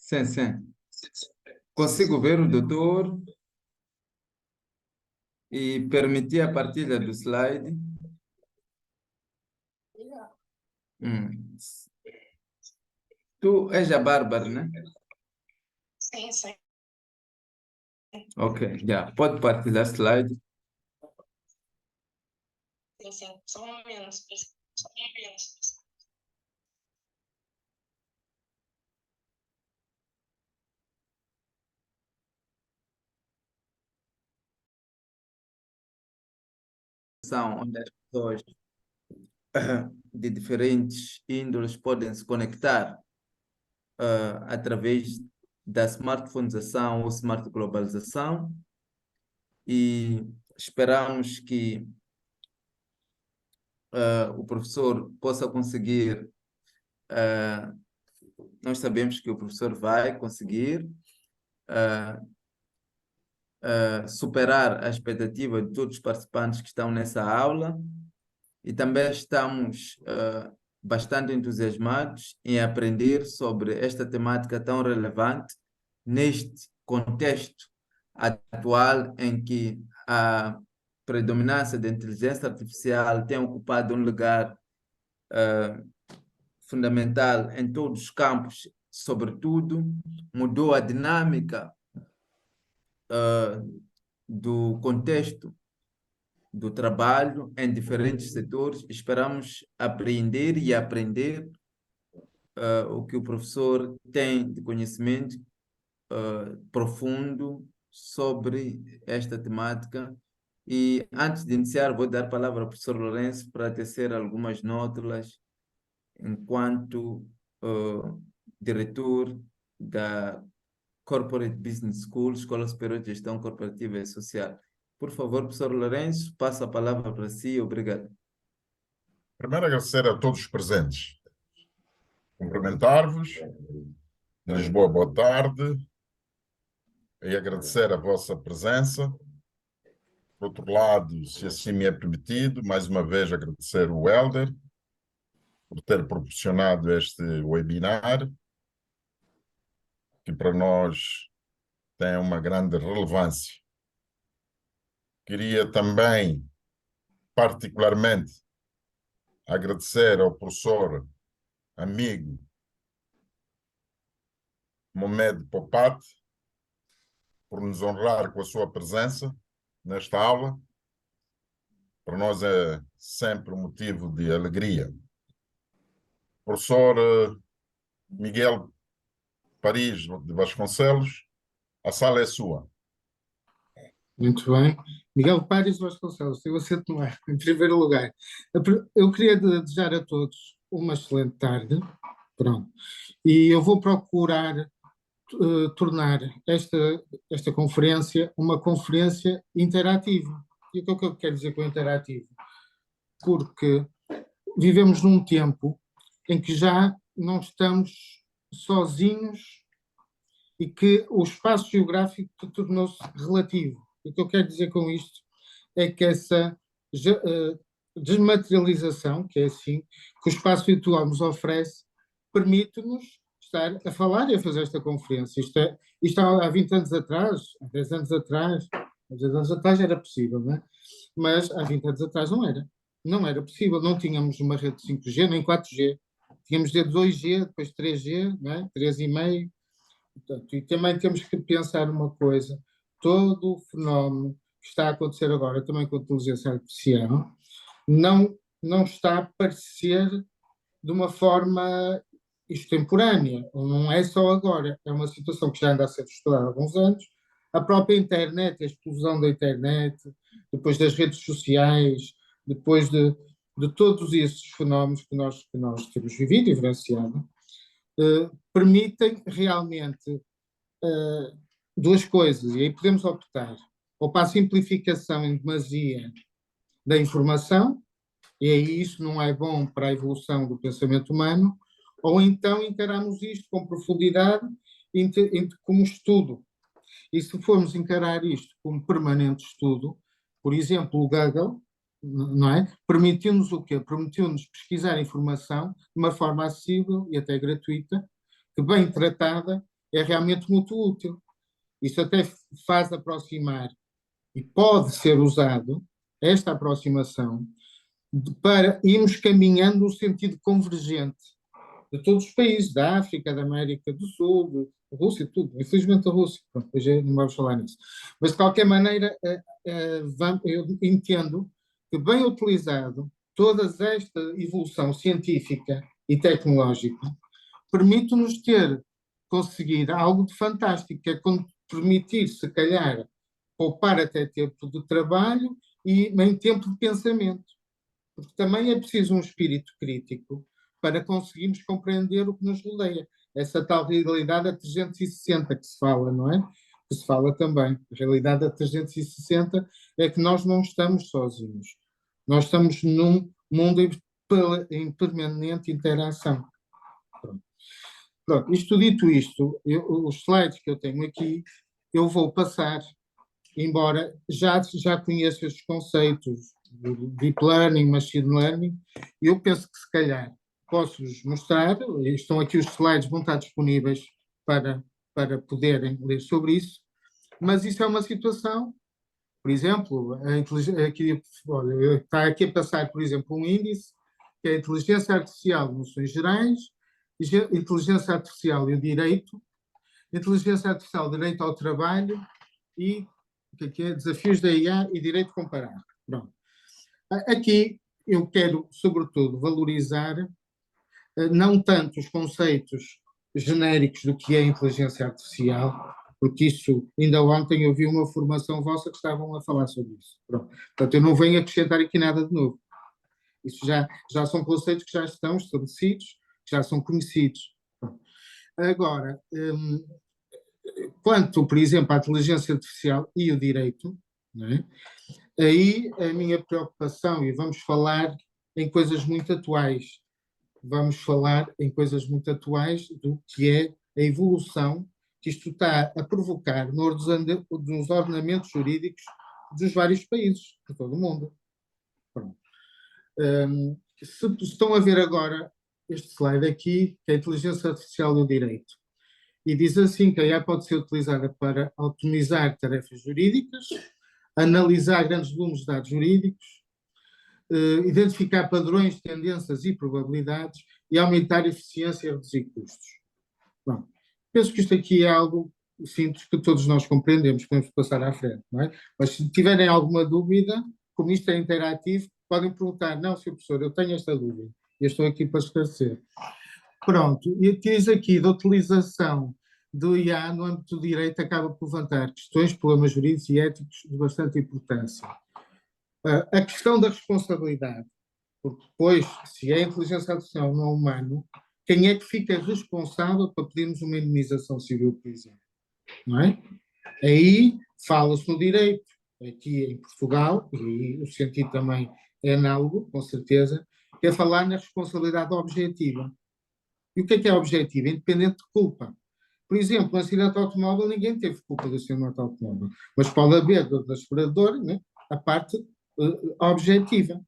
Sim, sim. Consigo ver o doutor e permitir a partilha do slide. Hum. Tu és a Bárbara, né? Sim, sim. Ok, já. Pode partilhar slide. Sim, sim. Só um momento. Só um momento. São onde as pessoas de diferentes índoles podem se conectar através da smartphonização ou smart globalização e esperamos que o professor possa conseguir, nós sabemos que o professor vai conseguir superar a expectativa de todos os participantes que estão nessa aula e também estamos bastante entusiasmados em aprender sobre esta temática tão relevante neste contexto atual em que a predominância da inteligência artificial tem ocupado um lugar fundamental em todos os campos, sobretudo mudou a dinâmica do contexto do trabalho em diferentes setores. Esperamos apreender e aprender o que o professor tem de conhecimento profundo sobre esta temática. E antes de iniciar, vou dar a palavra ao professor Lourenço para tecer algumas nótulas enquanto diretor da Corporate Business School, Escola Superior de Gestão Corporativa e Social. Por favor, professor Lourenço, passo a palavra para si. Obrigado. Primeiro, agradecer a todos os presentes. Cumprimentar-vos. Lisboa, boa tarde. E agradecer a vossa presença. Por outro lado, se assim me é permitido, mais uma vez agradecer o Hélder por ter proporcionado este webinar, que para nós tem uma grande relevância. Queria também, particularmente, agradecer ao professor amigo Mohamed Popat por nos honrar com a sua presença nesta aula. Para nós é sempre um motivo de alegria. Professor Miguel Paris de Vasconcelos, a sala é sua. Muito bem. Miguel Paris Vasconcelos, tem o assento no ar, em primeiro lugar. Eu queria desejar a todos uma excelente tarde. Pronto. E eu vou procurar tornar esta conferência uma conferência interativa. E o que é que eu quero dizer com interativo? Porque vivemos num tempo em que já não estamos sozinhos e que o espaço geográfico tornou-se relativo. O que eu quero dizer com isto é que essa desmaterialização, que é assim, que o espaço virtual nos oferece, permite-nos estar a falar e a fazer esta conferência. Isto há 20 anos atrás, há 10 anos atrás, há 10 anos atrás era possível, não é? Mas há 20 anos atrás não era. Não era possível, não tínhamos uma rede de 5G nem 4G. Tínhamos de 2G, depois 3G, não é? 3,5. Portanto, e também temos que pensar uma coisa, todo o fenómeno que está a acontecer agora, também com a inteligência artificial, não está a aparecer de uma forma extemporânea, não é só agora, é uma situação que já anda a ser estudada há alguns anos. A própria internet, a explosão da internet, depois das redes sociais, depois de todos esses fenómenos que nós temos vivido e vivenciado, permitem realmente duas coisas, e aí podemos optar ou para a simplificação em demasia da informação, e aí isso não é bom para a evolução do pensamento humano, ou então encaramos isto com profundidade como estudo. E se formos encarar isto como permanente estudo, por exemplo, o Google, não é? Permitiu-nos o quê? Permitiu-nos pesquisar informação de uma forma acessível e até gratuita, que bem tratada é realmente muito útil. Isso até faz aproximar e pode ser usado, esta aproximação, para irmos caminhando no sentido convergente de todos os países, da África, da América do Sul, da Rússia, tudo. Infelizmente a Rússia, pronto, depois não vamos falar nisso. Mas de qualquer maneira, eu entendo que bem utilizado, toda esta evolução científica e tecnológica permite-nos conseguir algo de fantástico, que é permitir, se calhar, poupar até tempo de trabalho e nem tempo de pensamento. Porque também é preciso um espírito crítico para conseguirmos compreender o que nos rodeia. Essa tal realidade a 360 que se fala, não é? Que se fala também. A realidade a 360 é que nós não estamos sozinhos. Nós estamos num mundo em permanente interação. Pronto, isto dito isto, os slides que eu tenho aqui, eu vou passar, embora já conheça estes conceitos de Deep Learning, Machine Learning, eu penso que se calhar posso-vos mostrar, estão aqui os slides, vão estar disponíveis para poderem ler sobre isso, mas isso é uma situação, por exemplo, aqui, olha, está aqui a passar, por exemplo, um índice, que é a inteligência artificial de noções gerais, inteligência artificial e o direito, inteligência artificial, direito ao trabalho e o que é desafios da IA e direito comparado. Pronto. Aqui eu quero, sobretudo, valorizar não tanto os conceitos genéricos do que é inteligência artificial, porque isso, ainda ontem eu vi uma formação vossa que estavam a falar sobre isso. Pronto. Portanto, eu não venho acrescentar aqui nada de novo. Isso já são conceitos que já estão estabelecidos, já são conhecidos. Agora, quanto, por exemplo, à inteligência artificial e o direito, não é? Aí a minha preocupação, e vamos falar em coisas muito atuais, do que é a evolução que isto está a provocar nos ordenamentos jurídicos dos vários países, de todo o mundo. Pronto. Se estão a ver agora este slide aqui, que é a inteligência artificial do direito, e diz assim que a IA pode ser utilizada para autonomizar tarefas jurídicas, analisar grandes volumes de dados jurídicos, identificar padrões, tendências e probabilidades e aumentar a eficiência e reduzir custos. Bom, penso que isto aqui é algo simples que todos nós compreendemos, podemos passar à frente, não é? Mas se tiverem alguma dúvida, como isto é interativo, podem perguntar, não, Sr. Professor, eu tenho esta dúvida, eu estou aqui para esclarecer. Pronto, e diz aqui da utilização do IA no âmbito do direito acaba por levantar questões, problemas jurídicos e éticos de bastante importância. A questão da responsabilidade, porque depois, se é a inteligência artificial não humano, quem é que fica responsável para pedirmos uma indemnização civil, por exemplo? Não é? Aí fala-se no direito, aqui em Portugal, e o sentido também é análogo, com certeza, que é falar na responsabilidade objetiva. E o que é objetiva? Independente de culpa. Por exemplo, um acidente automóvel, ninguém teve culpa do acidente automóvel, mas pode haver do explorador, né, a parte objetiva,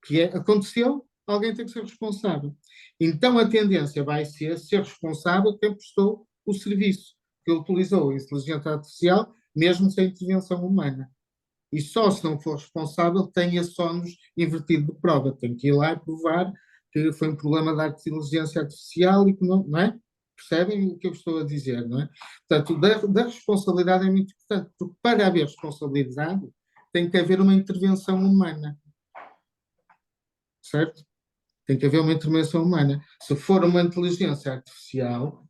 que aconteceu, alguém tem que ser responsável. Então a tendência vai ser responsável quem prestou o serviço, que utilizou a inteligência artificial, mesmo sem intervenção humana. E só se não for responsável, tem esse ónus invertido de prova. Tem que ir lá e provar que foi um problema da inteligência artificial e que não é? Percebem o que eu estou a dizer, não é? Portanto, da responsabilidade é muito importante, porque para haver responsabilidade tem que haver uma intervenção humana. Certo? Tem que haver uma intervenção humana. Se for uma inteligência artificial,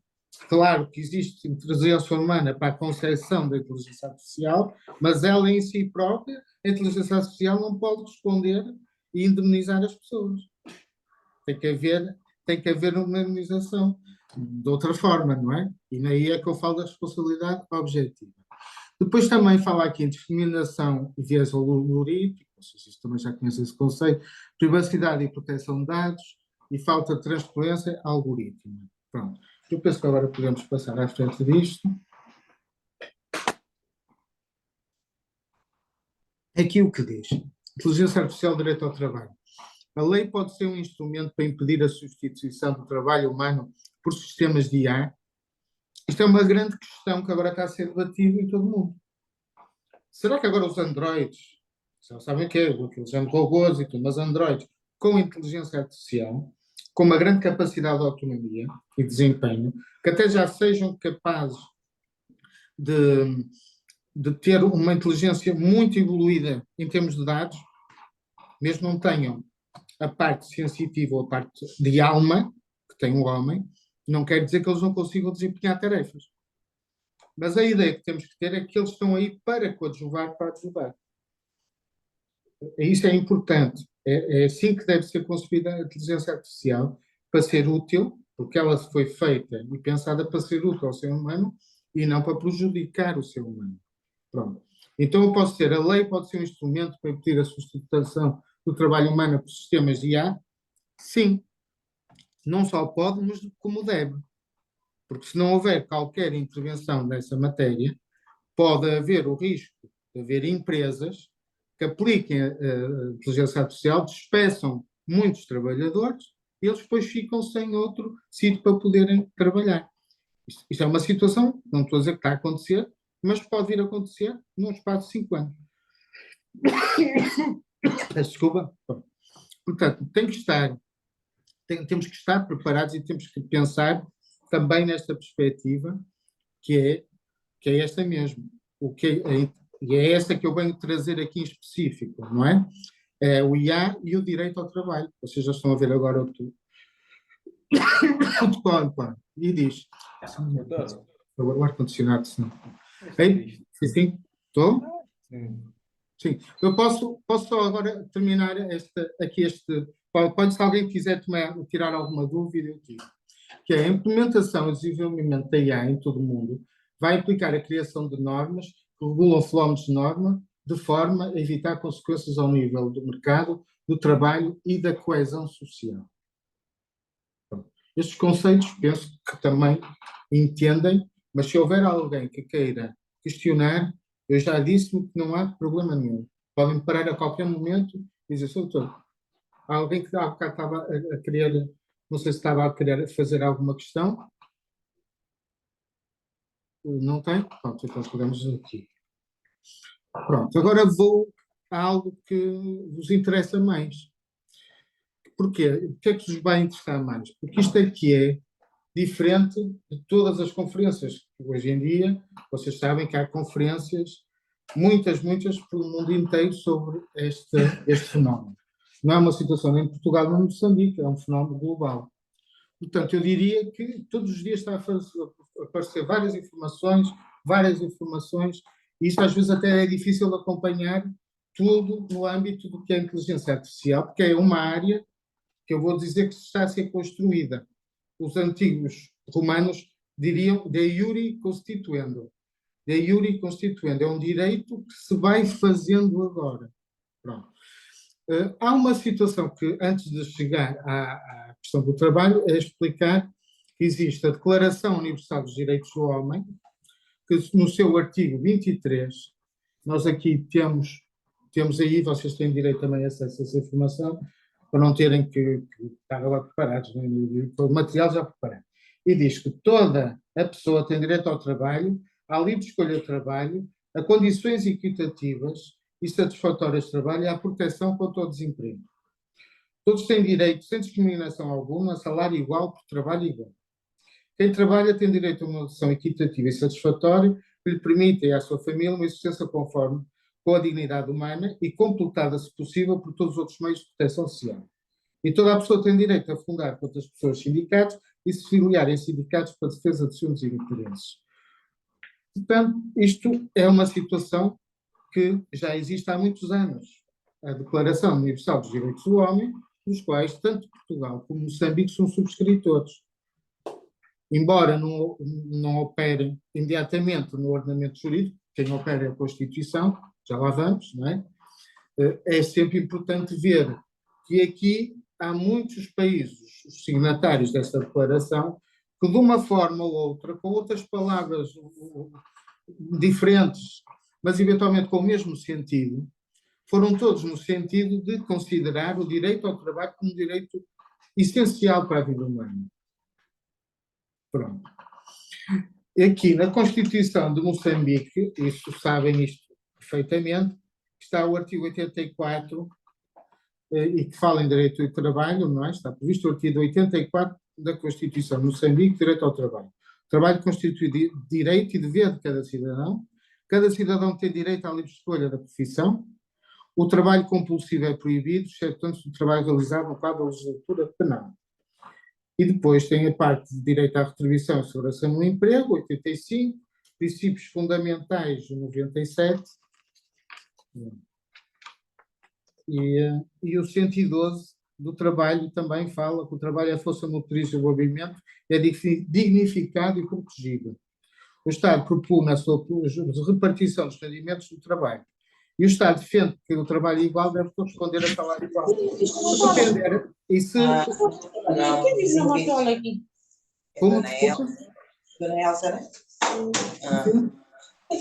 claro que existe inteligência humana para a concepção da inteligência artificial, mas ela em si própria, a inteligência artificial não pode responder e indemnizar as pessoas. Tem que haver uma indemnização de outra forma, não é? E aí é que eu falo da responsabilidade objetiva. Depois também fala aqui em discriminação e viés algorítmico, vocês também já conhecem esse conceito, privacidade e proteção de dados e falta de transparência algorítmica. Pronto. Eu penso que agora podemos passar à frente disto. Aqui o que diz? Inteligência artificial, direito ao trabalho. A lei pode ser um instrumento para impedir a substituição do trabalho humano por sistemas de IA, Isto é uma grande questão que agora está a ser debatida em todo o mundo. Será que agora os androides, já sabem o que é, aqueles robôs e tudo, mas androides com inteligência artificial, com uma grande capacidade de autonomia e desempenho, que até já sejam capazes de, de ter uma inteligência muito evoluída em termos de dados, mesmo não tenham a parte sensitiva ou a parte de alma que tem o homem, não quer dizer que eles não consigam desempenhar tarefas. Mas a ideia que temos que ter é que eles estão aí para coadjuvar, para adjuvar. Isso é importante. É assim que deve ser concebida a inteligência artificial, para ser útil, porque ela foi feita e pensada para ser útil ao ser humano e não para prejudicar o ser humano. Pronto. Então, eu posso ter, a lei pode ser um instrumento para impedir a substituição do trabalho humano por sistemas de IA? Sim. Não só pode, mas como deve. Porque se não houver qualquer intervenção nessa matéria, pode haver o risco de haver empresas que apliquem a inteligência artificial, despeçam muitos trabalhadores e eles depois ficam sem outro sítio para poderem trabalhar. Isto é uma situação, não estou a dizer que está a acontecer, mas pode vir a acontecer num espaço de 5 anos. Desculpa. Portanto, temos que estar preparados e temos que pensar também nesta perspectiva, que é esta mesmo. E é essa que eu venho trazer aqui em específico, não é? É o IA e o direito ao trabalho. Vocês já estão a ver agora o PowerPoint. E diz... O ar-condicionado, senão... Ei? Sim? Estou? Sim. Eu posso só agora terminar este PowerPoint, se alguém quiser tirar alguma dúvida, eu digo. Que é a implementação e desenvolvimento da IA em todo o mundo vai implicar a criação de normas que regulam fenómenos de norma de forma a evitar consequências ao nível do mercado, do trabalho e da coesão social. Estes conceitos penso que também entendem, mas se houver alguém que queira questionar, eu já disse-me que não há problema nenhum. Podem parar a qualquer momento e dizer, doutor, há alguém que há bocado estava a querer, não sei se estava a querer fazer alguma questão. Não tem? Pronto, então podemos aqui. Pronto, agora vou a algo que vos interessa mais. Porquê? O que é que vos vai interessar mais? Porque isto aqui é diferente de todas as conferências. Hoje em dia, vocês sabem que há conferências, muitas pelo mundo inteiro sobre este fenómeno. Não é uma situação nem em Portugal nem em Moçambique, é um fenómeno global. Portanto, eu diria que todos os dias está a aparecer várias informações, e isso às vezes até é difícil de acompanhar tudo no âmbito do que é a inteligência artificial, porque é uma área que eu vou dizer que está a ser construída. Os antigos romanos diriam de iure constituendo. De iure constituendo é um direito que se vai fazendo agora. Pronto. Há uma situação que, antes de chegar à questão do trabalho, é explicar que existe a Declaração Universal dos Direitos do Homem, que no seu artigo 23, nós aqui temos aí, vocês têm direito também a acesso a essa informação, para não terem que estar lá preparados, né? O material já preparado. E diz que toda a pessoa tem direito ao trabalho, à livre escolha de trabalho, a condições equitativas e satisfatórias de trabalho e à proteção contra o desemprego. Todos têm direito, sem discriminação alguma, a salário igual por trabalho igual. Quem trabalha tem direito a uma redução equitativa e satisfatória que lhe permita e à sua família uma existência conforme com a dignidade humana e completada, se possível, por todos os outros meios de proteção social. E toda a pessoa tem direito a fundar contra as pessoas sindicatos e se filiar em sindicatos para a defesa dos seus interesses. Portanto, isto é uma situação que já existe há muitos anos. A Declaração Universal dos Direitos do Homem, dos quais tanto Portugal como Moçambique são subscritores. Embora não operem imediatamente no ordenamento jurídico, quem opera é a Constituição, já lá vamos, não é? É sempre importante ver que aqui há muitos países, os signatários desta declaração, que de uma forma ou outra, com outras palavras diferentes, mas eventualmente com o mesmo sentido, foram todos no sentido de considerar o direito ao trabalho como um direito essencial para a vida humana. Pronto. Aqui na Constituição de Moçambique, isso sabem isto perfeitamente, está o artigo 84 e que fala em direito do trabalho, não é? Está previsto o artigo 84 da Constituição de Moçambique, direito ao trabalho. O trabalho constitui direito e dever de cada cidadão. Cada cidadão tem direito à livre escolha da profissão. O trabalho compulsivo é proibido, exceto antes do trabalho realizado no quadro da legislatura penal. E depois tem a parte de direito à retribuição e segurança no emprego, 85, princípios fundamentais, 97, e o 112 do trabalho também fala que o trabalho é a força motriz do desenvolvimento, é dignificado e protegido. O Estado propõe a sua repartição dos rendimentos do trabalho. E o Estado defende que o trabalho igual deve corresponder a salário igual. Se depender, e se... Quem diz uma tola aqui? Como? Desculpa? Dona Elsa, né?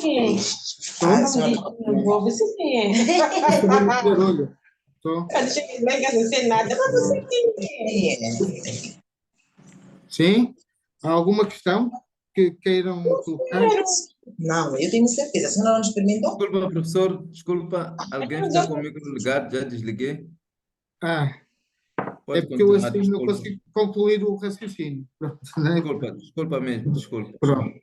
Quem é? Não vou ver se quem é. Barulho. Tô. Eu cheguei lá em casa sem nada, mas não sei quem é. Sim? Há alguma questão que queiram colocar? Não, eu tenho certeza, se não experimentou. Desculpa, professor, desculpa, alguém está com o micro ligado, já desliguei. Ah, Pode é porque eu continuar, assim não desculpa. consigo concluir o raciocínio. Pronto, né? Desculpa mesmo, desculpa. Pronto.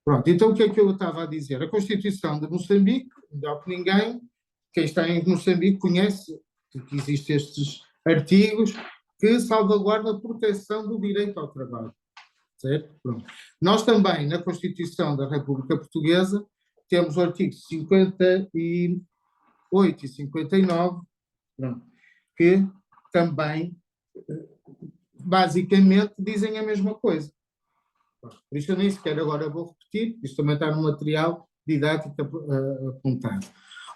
Pronto, então o que é que eu estava a dizer? A Constituição de Moçambique, melhor que ninguém, quem está em Moçambique conhece que existem estes artigos que salvaguardam a proteção do direito ao trabalho. Certo? Pronto. Nós também, na Constituição da República Portuguesa, temos os artigos 58 e 59, pronto, que também, basicamente, dizem a mesma coisa. Por isso eu nem sequer agora vou repetir, isto também está no material didático apontado.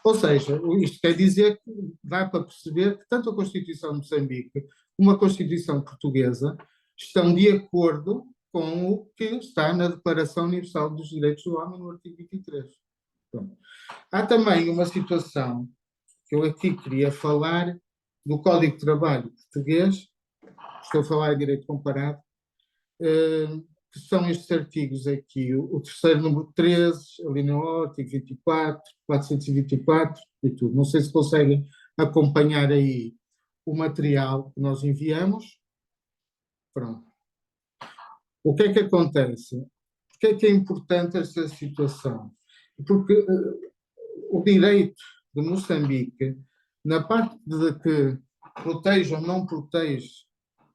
Ou seja, isto quer dizer que dá para perceber que tanto a Constituição de Moçambique como a Constituição Portuguesa estão de acordo com o que está na Declaração Universal dos Direitos do Homem, no artigo 23. Pronto. Há também uma situação que eu aqui queria falar do Código de Trabalho português, estou a falar de direito comparado, que são estes artigos aqui, o terceiro número 13, a linha O, artigo 24, 424 e tudo. Não sei se conseguem acompanhar aí o material que nós enviamos. Pronto. O que é que acontece? Por que é importante esta situação? Porque o direito de Moçambique, na parte de que protege ou não protege,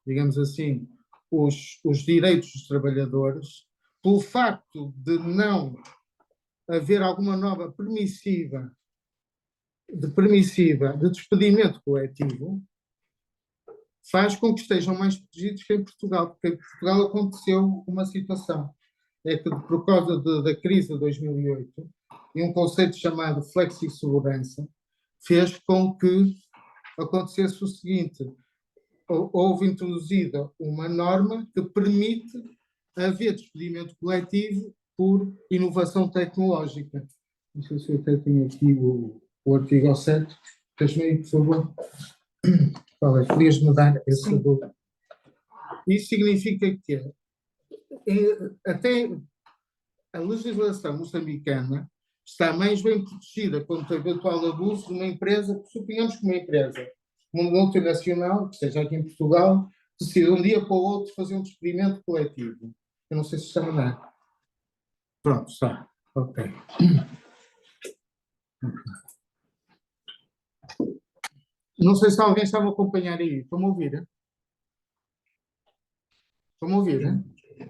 digamos assim, os direitos dos trabalhadores, pelo facto de não haver alguma norma permissiva de despedimento coletivo, faz com que estejam mais protegidos que em Portugal, porque em Portugal aconteceu uma situação, é que por causa da crise de 2008, e um conceito chamado flexi-segurança, fez com que acontecesse o seguinte: houve introduzida uma norma que permite haver despedimento coletivo por inovação tecnológica. Não sei se eu até tenho aqui o artigo ao certo. Deixa-me aí, por favor. Podias-me dar esse favor? Isso significa que até a legislação moçambicana está mais bem protegida contra o eventual abuso de uma empresa, suponhamos que uma empresa, uma multinacional, que esteja aqui em Portugal, decida um dia para o outro fazer um despedimento coletivo. Eu não sei se está a dar. Pronto, está. Ok. Não sei se alguém estava a acompanhar aí. Estão-me a ouvir? Estão-me a ouvir?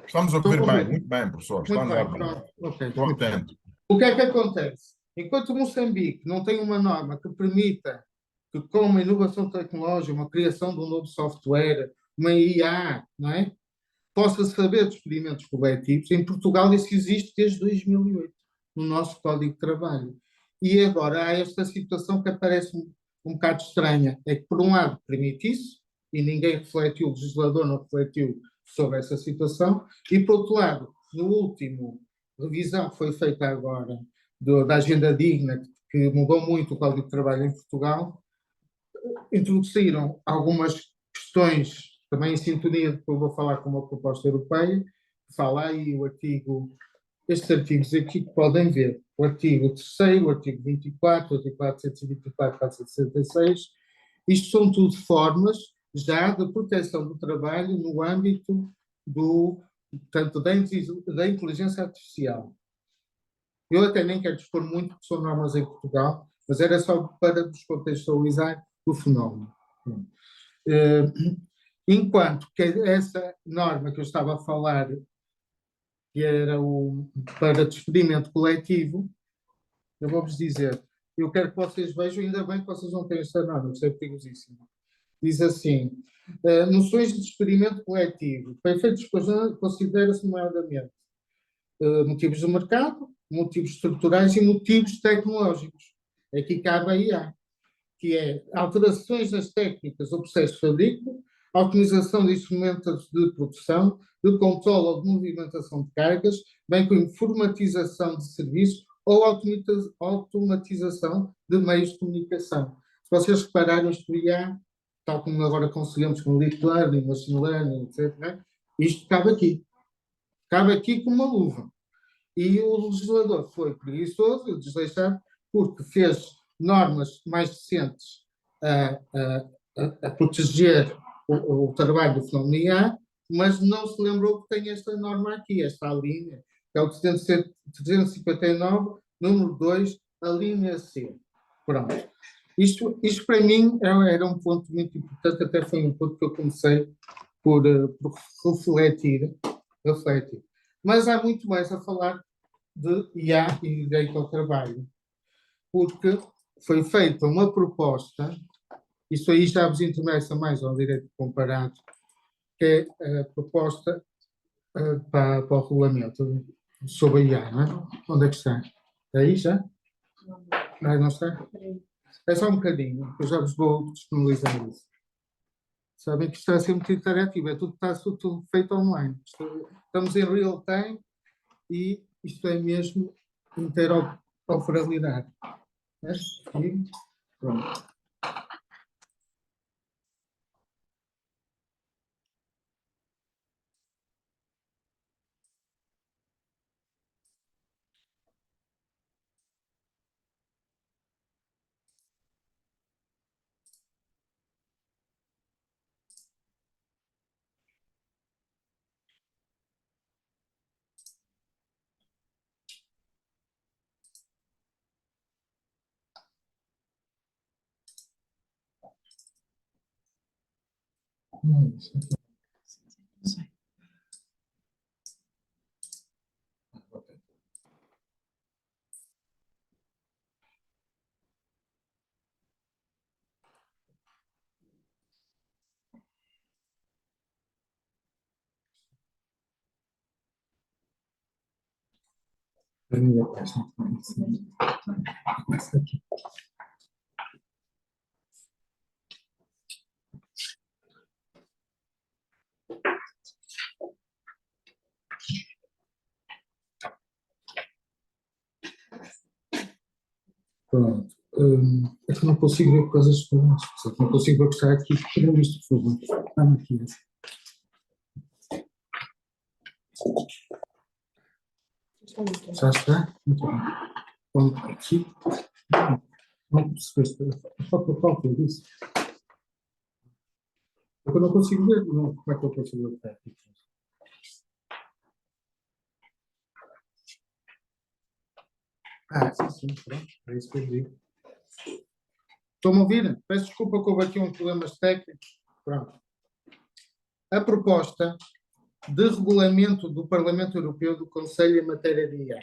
Estamos a ouvir bem, muito bem, professor. Muito Está bem, pronto. Ok. Estou atento. O que é que acontece? Enquanto Moçambique não tem uma norma que permita que, com uma inovação tecnológica, uma criação de um novo software, uma IA, não é? Possa saber dos experimentos coletivos, em Portugal isso existe desde 2008, no nosso Código de Trabalho. E agora há esta situação que aparece um bocado estranha, é que por um lado permite isso, e ninguém refletiu, o legislador não refletiu sobre essa situação, e por outro lado, no último revisão que foi feita agora da Agenda Digna, que mudou muito o Código de Trabalho em Portugal, introduziram algumas questões também em sintonia do que eu vou falar com uma proposta europeia, fala aí o artigo, estes artigos aqui que podem ver, o artigo 3º, o artigo 24, o artigo 424, 466, isto são tudo formas já de proteção do trabalho no âmbito portanto, da inteligência artificial. Eu até nem quero dispor muito, porque são normas em Portugal, mas era só para descontextualizar o fenómeno. Enquanto que essa norma que eu estava a falar, que era para despedimento coletivo, eu vou-vos dizer, eu quero que vocês vejam, ainda bem que vocês não têm esta norma, isto é perigosíssimo. Diz assim, noções de despedimento coletivo. Para efeitos considera-se nomeadamente motivos de mercado, motivos estruturais e motivos tecnológicos. Aqui cabe a IA, que é alterações nas técnicas ou processos de fabrico, otimização de instrumentos de produção, de controle ou de movimentação de cargas, bem como informatização de serviços ou automatização de meios de comunicação. Se vocês repararem, isto IA, tal como agora conseguimos com Deep Learning, Machine Learning, etc., né? Isto cabe aqui. Cabe aqui com uma luva. E o legislador foi preguiçoso, desleixado, porque fez normas mais recentes a proteger o trabalho do fenómeno IA, mas não se lembrou que tem esta norma aqui, esta linha, que é o 359, número 2, a linha C. Pronto. Isto para mim era um ponto muito importante, até foi um ponto que eu comecei por refletir. Mas há muito mais a falar de IA e direito ao trabalho, porque foi feita uma proposta, isso aí já vos interessa mais ao direito comparado, que é a proposta para o regulamento sobre a IA, não é? Onde é que está? Aí já? Não está? É só um bocadinho, eu já vos vou disponibilizar isso. Sabem que isto está a ser muito interativo, está tudo feito online. Estamos em real time e isto é mesmo interoperabilidade. Pronto. Pronto. É que não consigo ver coisas diferentes. Não consigo ver o que está aqui. Tira isto, por favor. Dá-me aqui. Já está? Muito bem. Pronto, aqui. Não percebeste. Qual foi isso? Eu não consigo ver. Não. Como é que eu consigo ver o que está aqui? Sim, pronto. É isso que eu digo. Estão-me a ouvir? Peço desculpa que houve aqui uns problemas técnicos. Pronto. A proposta de regulamento do Parlamento Europeu do Conselho em matéria de IA.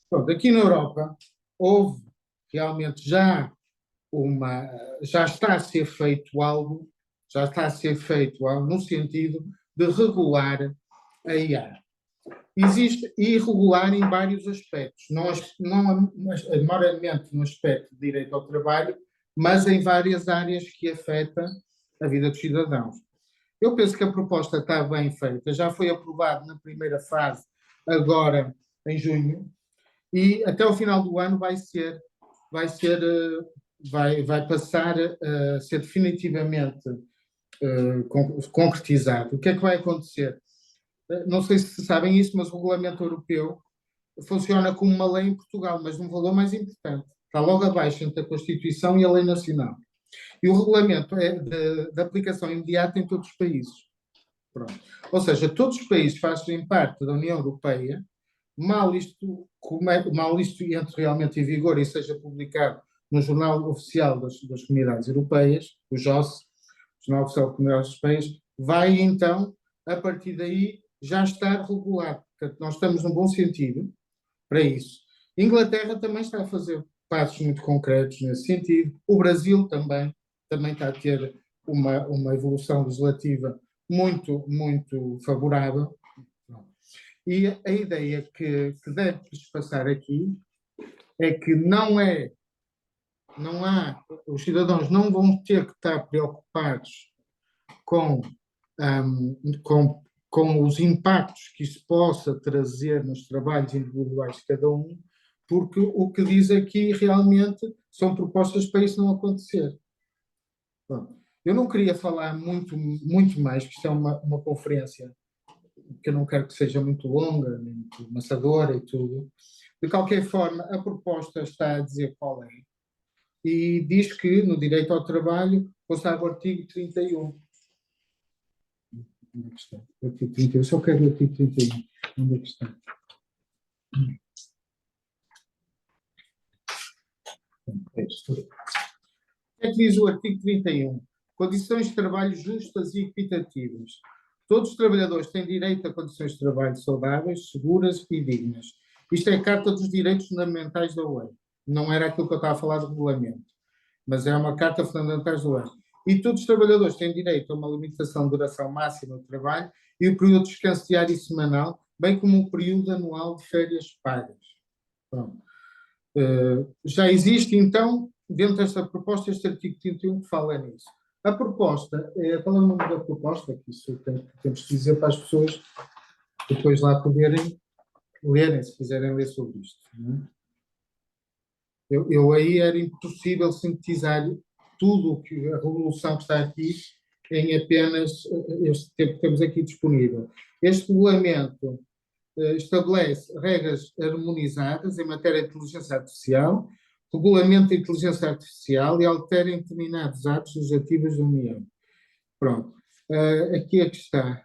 Pronto, aqui na Europa houve realmente já está a ser feito algo no sentido de regular a IA. Existe irregular em vários aspectos, não meramente no aspecto de direito ao trabalho, mas em várias áreas que afetam a vida dos cidadãos. Eu penso que a proposta está bem feita, já foi aprovado na primeira fase, agora em junho, e até o final do ano vai passar a ser definitivamente concretizado. O que é que vai acontecer? não sei se sabem isso, mas o regulamento europeu funciona como uma lei em Portugal, mas num valor mais importante. Está logo abaixo entre a Constituição e a lei nacional. E o regulamento é de aplicação imediata em todos os países. Pronto. Ou seja, todos os países fazem parte da União Europeia, mal isto entre realmente em vigor e seja publicado no Jornal Oficial das Comunidades Europeias, o JOS, Jornal Oficial das Comunidades Europeias, vai então, a partir daí, já estar regulado. Portanto, nós estamos num bom sentido para isso. A Inglaterra também está a fazer passos muito concretos nesse sentido. O Brasil também está a ter uma evolução legislativa muito, muito favorável. E a ideia que deve-lhes passar aqui é que os cidadãos não vão ter que estar preocupados com, com os impactos que isso possa trazer nos trabalhos individuais de cada um, porque o que diz aqui realmente são propostas para isso não acontecer. Bom, eu não queria falar muito mais, que isto é uma conferência que eu não quero que seja muito longa, nem muito maçadora e tudo. De qualquer forma, a proposta está a dizer qual é. E diz que no direito ao trabalho consta o artigo 31. Onde é que está? O artigo 31. Eu só quero o artigo 31. Onde é que está? O que é que diz o artigo 31? Condições de trabalho justas e equitativas. Todos os trabalhadores têm direito a condições de trabalho saudáveis, seguras e dignas. Isto é a Carta dos Direitos Fundamentais da UE. Não era aquilo que eu estava a falar do regulamento, mas é uma Carta Fundamentais da UE. E todos os trabalhadores têm direito a uma limitação de duração máxima do trabalho e o período de descanso diário e semanal, bem como o período anual de férias pagas. Pronto. Já existe, então, dentro desta proposta, este artigo 31 que fala nisso. A proposta, qual é o nome da proposta? Que isso temos que dizer para as pessoas depois lá poderem lerem, se quiserem ler sobre isto. Não é? Eu aí era impossível sintetizar tudo o que a revolução que está aqui em apenas este tempo que temos aqui disponível. Este regulamento estabelece regras harmonizadas em matéria de inteligência artificial, regulamento de inteligência artificial e altera determinados atos legislativos da União. Pronto. Aqui é que está.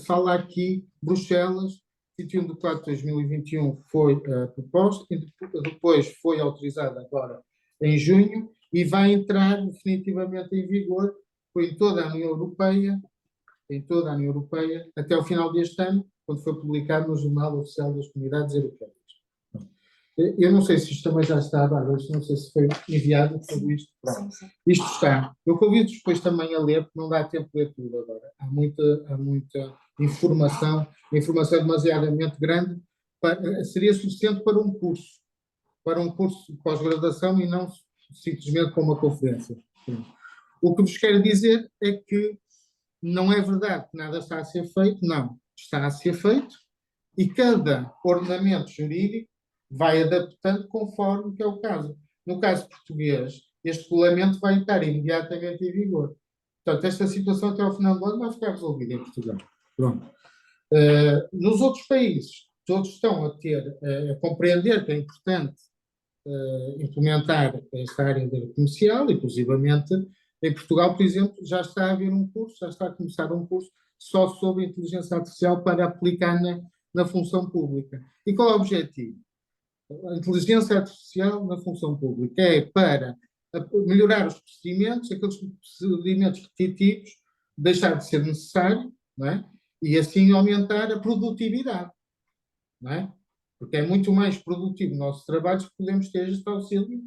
Fala aqui, Bruxelas, 21 de 4 de 2021 foi proposta, e depois foi autorizada agora em junho e vai entrar definitivamente em vigor em toda a União Europeia, até o final deste ano, quando foi publicado no Jornal Oficial das Comunidades Europeias. Eu não sei se isto também já está, Bárbara, não sei se foi enviado tudo isto. Pronto. Isto está. Eu convido depois também a ler, porque não dá tempo de ler tudo agora. Há muita informação, demasiadamente grande, seria suficiente para um curso de pós-graduação e não simplesmente para uma conferência. O que vos quero dizer é que não é verdade que nada está a ser feito, não. Está a ser feito e cada ordenamento jurídico vai adaptando conforme que é o caso. No caso português, este regulamento vai estar imediatamente em vigor. Portanto, esta situação até ao final do ano vai ficar resolvida em Portugal. Pronto. Nos outros países, todos estão a compreender que é importante implementar esta área comercial, inclusivamente em Portugal, por exemplo, já está a haver um curso, já está a começar um curso só sobre inteligência artificial para aplicar na função pública. E qual é o objetivo? A inteligência artificial na função pública é para melhorar os procedimentos, aqueles procedimentos repetitivos, deixar de ser necessário, não é? E assim aumentar a produtividade, não é? Porque é muito mais produtivo o nosso trabalho se podemos ter este auxílio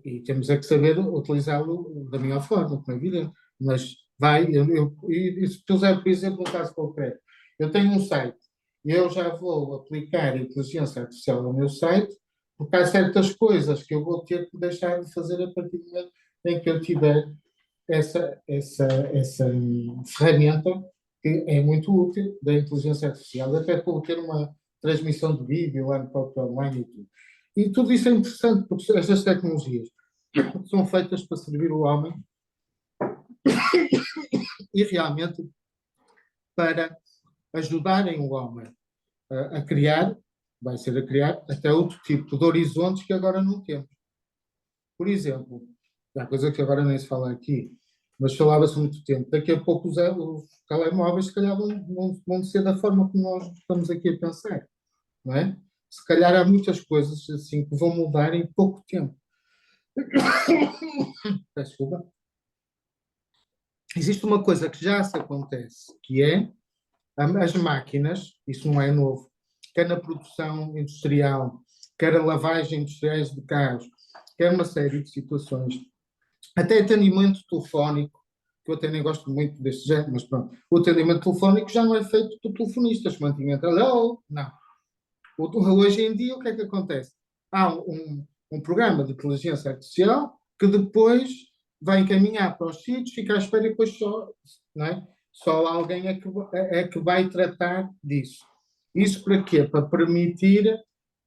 e temos é que saber utilizá-lo da melhor forma, como é evidente. Mas e se puser, por exemplo, um caso concreto, eu tenho um site e eu já vou aplicar a inteligência artificial no meu site, porque há certas coisas que eu vou ter que deixar de fazer a partir do momento em que eu tiver essa ferramenta que é muito útil da inteligência artificial, até para ter uma transmissão de vídeo lá no próprio online e tudo. E tudo isso é interessante, porque estas tecnologias são feitas para servir o homem e realmente para ajudarem o homem a criar, vai ser a criar até outro tipo de horizontes que agora não temos. Por exemplo, há coisa que agora nem se fala aqui, mas falava-se há muito tempo. Daqui a pouco os telemóveis, se calhar, vão ser da forma como nós estamos aqui a pensar, não é? Se calhar há muitas coisas assim que vão mudar em pouco tempo. Peço desculpa. Existe uma coisa que já se acontece, que é as máquinas, isso não é novo, quer na produção industrial, quer a lavagem industriais de carros, quer uma série de situações, até atendimento telefónico, que eu até nem gosto muito deste género, mas pronto, o atendimento telefónico já não é feito por telefonistas, como antigamente, hello, não. Hoje em dia, o que é que acontece? Há um programa de inteligência artificial que depois vai encaminhar para os sítios, fica à espera e depois só, não é? Só alguém é que vai tratar disso. Isso para quê? Para permitir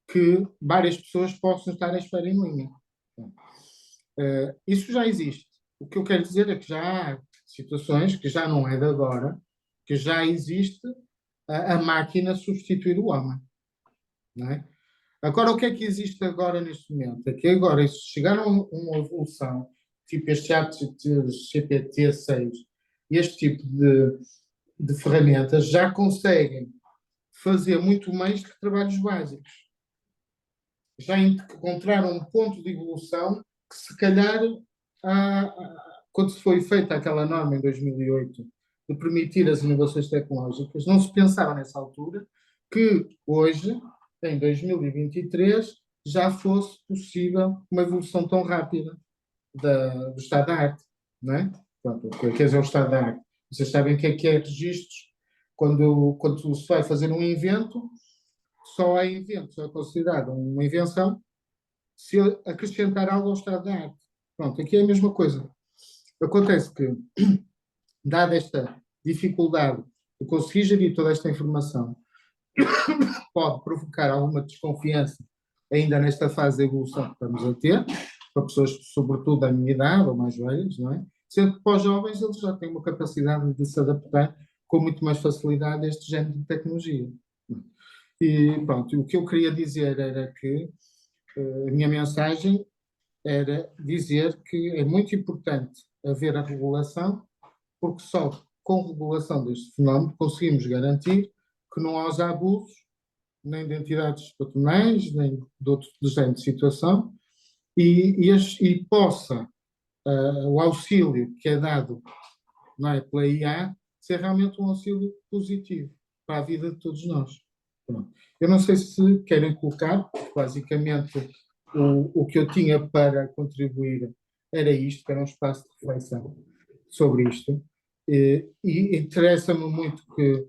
que várias pessoas possam estar à espera em linha. Isso já existe. O que eu quero dizer é que já há situações que já não é de agora, que já existe a máquina substituir o homem. Não é? Agora, o que é que existe agora neste momento? É que agora, se chegar a uma evolução, tipo este chat GPT-6, este tipo de ferramentas já conseguem fazer muito mais que trabalhos básicos. Já encontraram um ponto de evolução que, se calhar, quando foi feita aquela norma em 2008 de permitir as inovações tecnológicas, não se pensava nessa altura que hoje, em 2023, já fosse possível uma evolução tão rápida do estado da arte, não é? Pronto, quer dizer, o estado da arte. Vocês sabem o que é registros? Quando se vai fazer um invento, só é invento, só é considerado uma invenção se acrescentar algo ao estado da arte. Pronto, aqui é a mesma coisa. Acontece que, dada esta dificuldade de conseguir gerir toda esta informação, pode provocar alguma desconfiança ainda nesta fase de evolução que estamos a ter, para pessoas, sobretudo da minha idade ou mais velhas, não é? Sendo que para os jovens eles já têm uma capacidade de se adaptar com muito mais facilidade a este género de tecnologia. E pronto, o que eu queria dizer era que a minha mensagem era dizer que é muito importante haver a regulação, porque só com regulação deste fenómeno conseguimos garantir que não haja abusos, nem de entidades patronais, nem de outro género de situação, e possa o auxílio que é dado, não é, pela IA ser realmente um auxílio positivo para a vida de todos nós. Pronto. Eu não sei se querem colocar, basicamente o que eu tinha para contribuir era isto, que era um espaço de reflexão sobre isto. E interessa-me muito que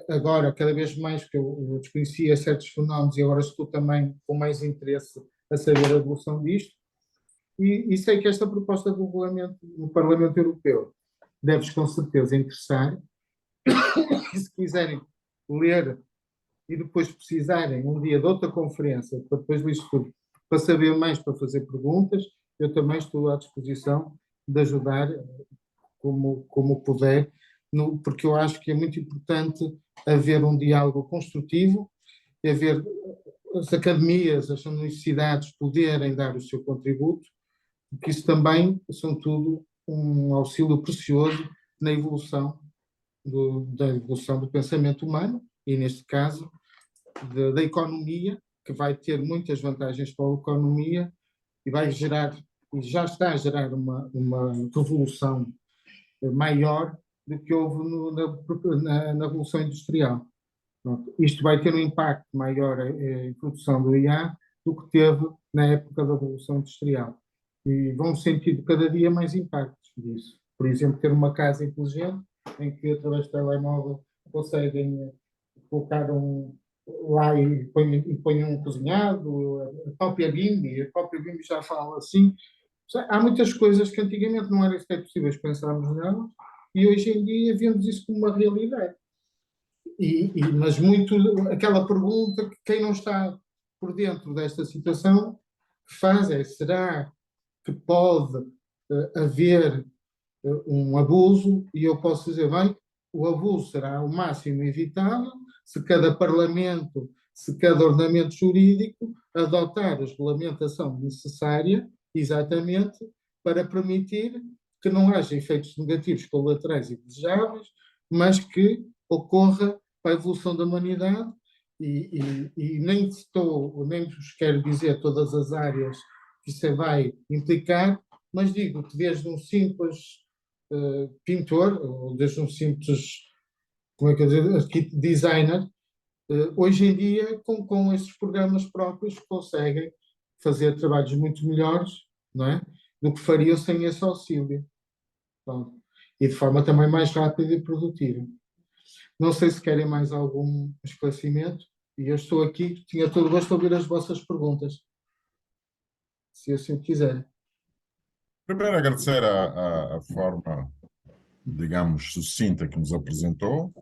agora, cada vez mais, que eu desconhecia certos fenómenos e agora estou também com mais interesse a saber a evolução disto, e sei que esta proposta do regulamento no Parlamento Europeu deve-vos com certeza interessar. E se quiserem ler e depois precisarem um dia de outra conferência para depois disso tudo, para saber mais, para fazer perguntas, eu também estou à disposição de ajudar como puder, porque eu acho que é muito importante haver um diálogo construtivo, haver as academias, as universidades poderem dar o seu contributo, porque isso também são tudo um auxílio precioso na evolução da evolução do pensamento humano e, neste caso, da economia, que vai ter muitas vantagens para a economia e vai gerar, e já está a gerar uma revolução maior do que houve na Revolução Industrial. Pronto. Isto vai ter um impacto maior em produção do IA do que teve na época da Revolução Industrial. E vão sentir cada dia mais impactos disso. Por exemplo, ter uma casa inteligente em que, através do telemóvel, conseguem colocar lá e põem um cozinhado, a própria BIM já fala assim. Há muitas coisas que antigamente não eram sequer possíveis pensarmos nelas e hoje em dia vemos isso como uma realidade. Mas muito aquela pergunta que quem não está por dentro desta situação faz é: será que pode haver um abuso? E eu posso dizer, bem, o abuso será o máximo evitável se cada parlamento, se cada ordenamento jurídico adotar a regulamentação necessária, exatamente, para permitir que não haja efeitos negativos colaterais e desejáveis, mas que ocorra para a evolução da humanidade e nem vos quero dizer todas as áreas que isso vai implicar, mas digo que desde um simples pintor, ou desde um simples, como é que eu dizer, designer, hoje em dia, com esses programas próprios, conseguem fazer trabalhos muito melhores, não é? Do que fariam sem esse auxílio. Pronto. E de forma também mais rápida e produtiva. Não sei se querem mais algum esclarecimento, e eu estou aqui, tinha todo o gosto de ouvir as vossas perguntas, se assim quiserem. Primeiro, agradecer a forma, digamos, sucinta que nos apresentou.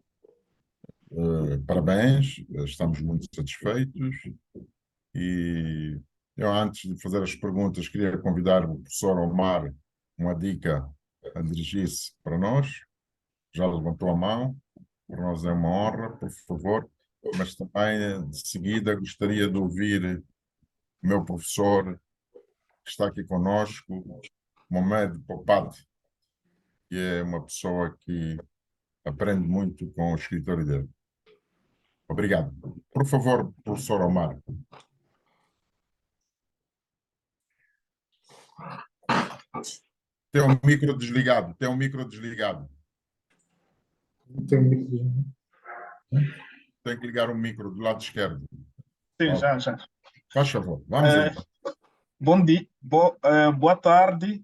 Parabéns, estamos muito satisfeitos. E eu, antes de fazer as perguntas, queria convidar o professor Omar, uma dica a dirigir-se para nós. Já levantou a mão, para nós é uma honra, por favor. Mas também, de seguida, gostaria de ouvir o meu professor, que está aqui conosco, Mohamed Popat, que é uma pessoa que aprende muito com o escritório dele. Obrigado. Por favor, professor Omar. Tem um micro desligado, tem um micro desligado. Tem que ligar o micro do lado esquerdo. Sim, já. Faz favor, vamos aí. Bom dia, boa tarde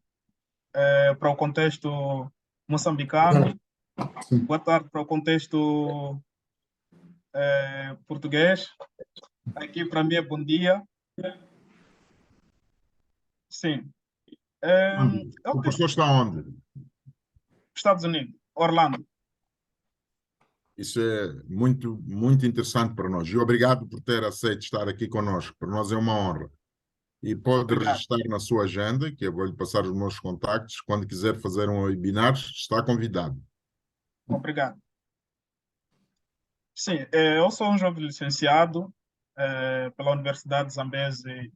para o contexto moçambicano, boa tarde para o contexto português. Aqui para mim é bom dia. Sim. O professor está onde? Estados Unidos, Orlando. Isso é muito, muito interessante para nós. E obrigado por ter aceito estar aqui conosco. Para nós é uma honra. E pode Obrigado. registrar na sua agenda, que eu vou-lhe passar os meus contactos. Quando quiser fazer um webinar, está convidado. Obrigado. Sim, eu sou um jovem licenciado pela Universidade de Zambeze,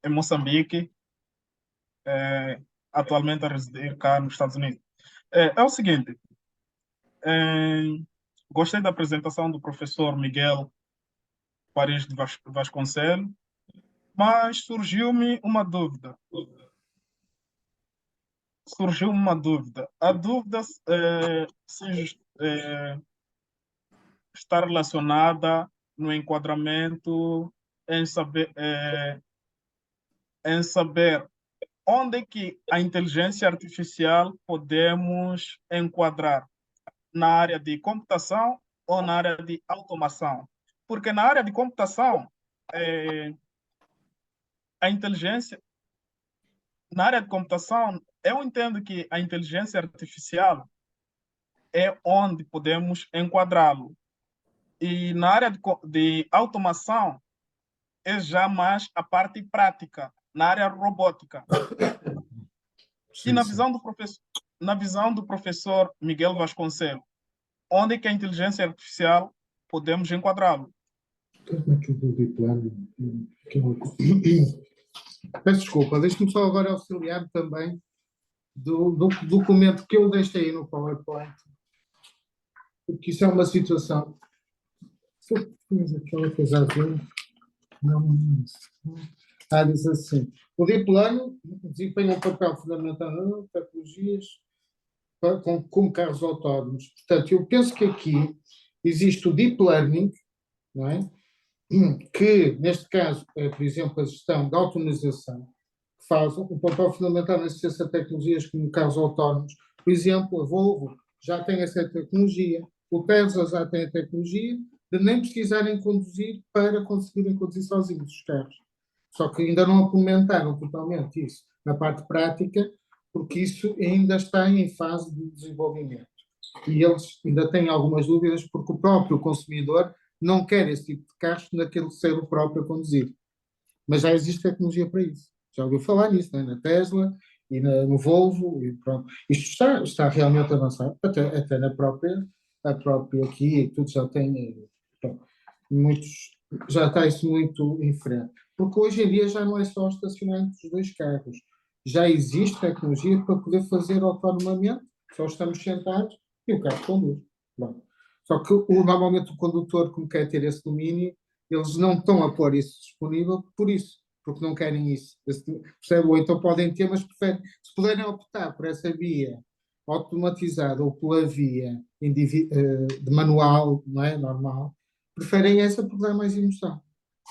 em Moçambique, atualmente a residir cá nos Estados Unidos. É o seguinte, gostei da apresentação do professor Miguel Paris de Vasconcelos, mas surgiu-me uma dúvida. A dúvida está relacionada no enquadramento em saber onde é que a inteligência artificial podemos enquadrar, na área de computação ou na área de automação. Porque na área de computação, eu entendo que a inteligência artificial é onde podemos enquadrá-lo. E na área de automação, é já mais a parte prática, na área robótica. Sim, E na sim. visão do professor Miguel Vasconcelos, onde é que a inteligência artificial podemos enquadrá-lo? Peço desculpa, deixe-me só agora auxiliar também do documento que eu deixei no PowerPoint, porque isso é uma situação. Se eu fiz aquela coisa azul, não. Diz assim: o Diplano desempenha um papel fundamental nas tecnologias como carros autónomos. Portanto, eu penso que aqui existe o Deep Learning, não é? Que, neste caso, é, por exemplo, a gestão da automatização, que faz um papel fundamental na assistência a tecnologias como carros autónomos. Por exemplo, a Volvo já tem essa tecnologia, o Tesla já tem a tecnologia de nem precisarem conduzir para conseguirem conduzir sozinhos os carros. Só que ainda não implementaram totalmente isso na parte prática, porque isso ainda está em fase de desenvolvimento. E eles ainda têm algumas dúvidas, porque o próprio consumidor não quer esse tipo de carros naquele ser o próprio a conduzir. Mas já existe tecnologia para isso. Já ouviu falar nisso, né? Na Tesla e no Volvo, e pronto. Isto está realmente avançado, até na própria, a própria aqui, tudo já tem, pronto, já está isso muito em frente. Porque hoje em dia já não é só estacionar entre os dois carros, já existe tecnologia para poder fazer autonomamente, só estamos sentados e o carro conduz. Pronto. Só que normalmente o condutor, como quer ter esse domínio, eles não estão a pôr isso disponível por isso, porque não querem isso. Percebe? Ou então podem ter, mas preferem, se puderem optar por essa via automatizada ou pela via de manual, não é? Normal, preferem essa porque dá mais emoção.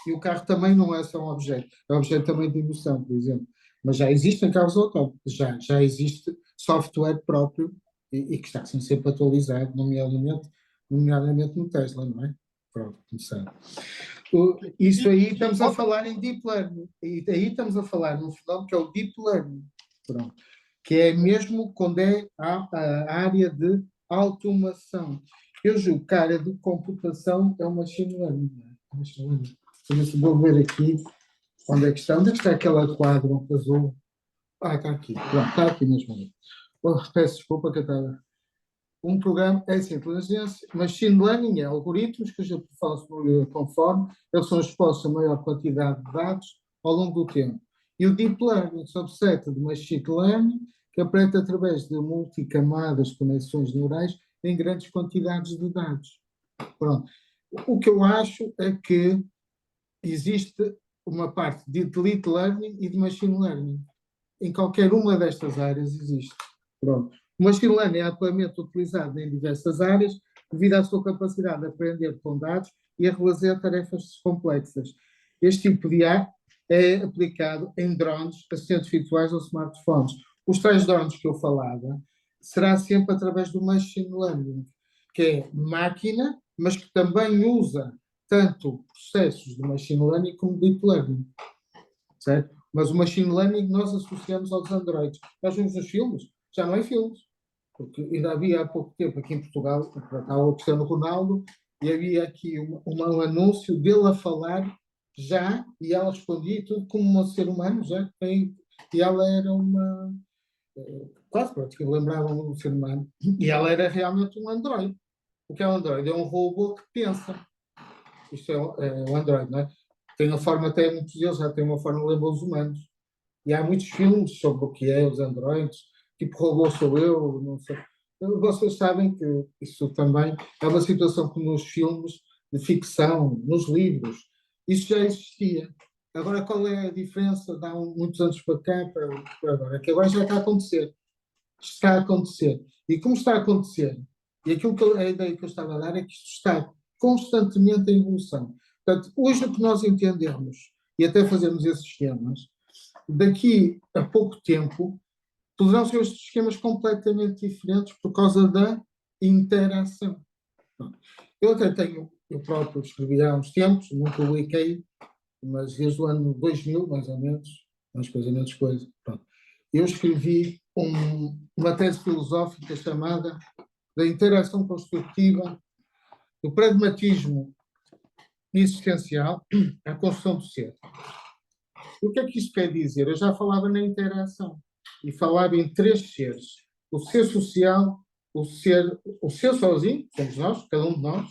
E o carro também não é só um objeto, é um objeto também de emoção, por exemplo. Mas já existem carros autónomos, já existe software próprio e que está sempre atualizado, nomeadamente no Tesla, não é? Pronto, começando. Isso aí estamos a falar em Deep Learning. E aí estamos a falar num fenómeno que é o Deep Learning. Pronto. Que é mesmo quando é a área de automação. Eu julgo que a área de computação é o machine learning. Não é? Machine learning. Vou ver aqui onde é que está. Onde é que está aquela quadro azul? Está aqui. Pronto, está aqui mesmo. Peço desculpa que eu estava... Um programa é assim, machine learning é algoritmos que a gente faz conforme eles são expostos a maior quantidade de dados ao longo do tempo. E o deep learning subseta de machine learning que aprende através de multicamadas conexões neurais em grandes quantidades de dados. Pronto. O que eu acho é que existe uma parte de deep learning e de machine learning. Em qualquer uma destas áreas existe. Pronto. O machine learning é amplamente utilizado em diversas áreas devido à sua capacidade de aprender com dados e a realizar tarefas complexas. Este tipo de IA é aplicado em drones, assistentes virtuais ou smartphones. Os tais drones que eu falava será sempre através do machine learning, que é máquina, mas que também usa tanto processos de machine learning como deep learning. Certo? Mas o machine learning nós associamos aos androides. Nós vemos os filmes, já não é filmes. Porque ainda havia há pouco tempo aqui em Portugal, estava o Cristiano Ronaldo, e havia aqui um anúncio dele a falar já, e ela respondia e tudo como um ser humano, já tem, e ela era uma, quase pronto, que lembrava um ser humano, e ela era realmente um androide. O que é um androide? É um robô que pensa. Isto é um androide, não é? Tem uma forma, até muitos deles já têm uma forma que lembra os humanos. E há muitos filmes sobre o que é os androides, tipo robô sou eu, não sei. Vocês sabem que isso também é uma situação que nos filmes de ficção, nos livros, isso já existia. Agora, qual é a diferença de há muitos anos para cá para agora? É que agora já está a acontecer. Está a acontecer. E como está a acontecer? E a ideia que eu estava a dar é que isto está constantemente em evolução. Portanto, hoje o que nós entendemos, e até fazemos esses esquemas, daqui a pouco tempo, poderão ser estes esquemas completamente diferentes por causa da interação. Eu até tenho, eu próprio escrevi há uns tempos, não publiquei, mas desde o ano 2000, mais ou menos, mais coisa, menos coisa, pronto. Eu escrevi uma tese filosófica chamada da interação construtiva, do pragmatismo existencial à construção do ser. O que é que isto quer dizer? Eu já falava na interação e falava em três seres. O ser social, o ser sozinho, somos nós, cada um de nós,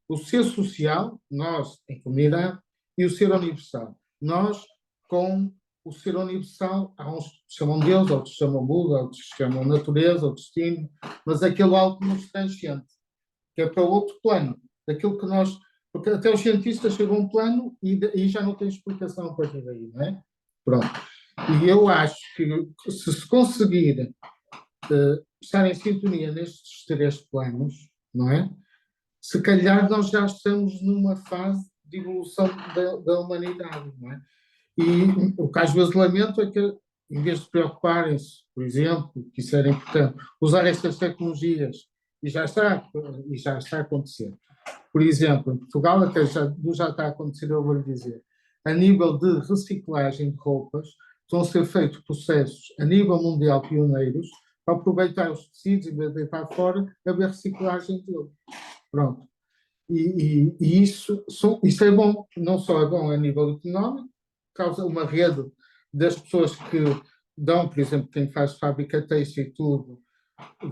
o ser social, nós em comunidade, e o ser universal. Nós com o ser universal, há uns que chamam Deus, outros chamam Buda, outros chamam natureza, ou destino, mas aquele algo que nos transcende, que é para outro plano, daquilo que nós... Porque até os cientistas chegam a um plano e já não tem explicação a partir daí, não é? Pronto. E eu acho que se conseguir estar em sintonia nestes três planos, não é? Se calhar nós já estamos numa fase de evolução da humanidade, não é? E o que às vezes lamento é que, em vez de preocuparem-se, por exemplo, que isso era importante, usar estas tecnologias, e já está a acontecer. Por exemplo, em Portugal, até já está a acontecer, eu vou lhe dizer, a nível de reciclagem de roupas, estão a ser feitos processos a nível mundial pioneiros para aproveitar os tecidos e de deitar fora, haver reciclagem deles. Pronto. E isso é bom, não só é bom a nível económico, causa uma rede das pessoas que dão, por exemplo, quem faz fábrica têxtil e tudo,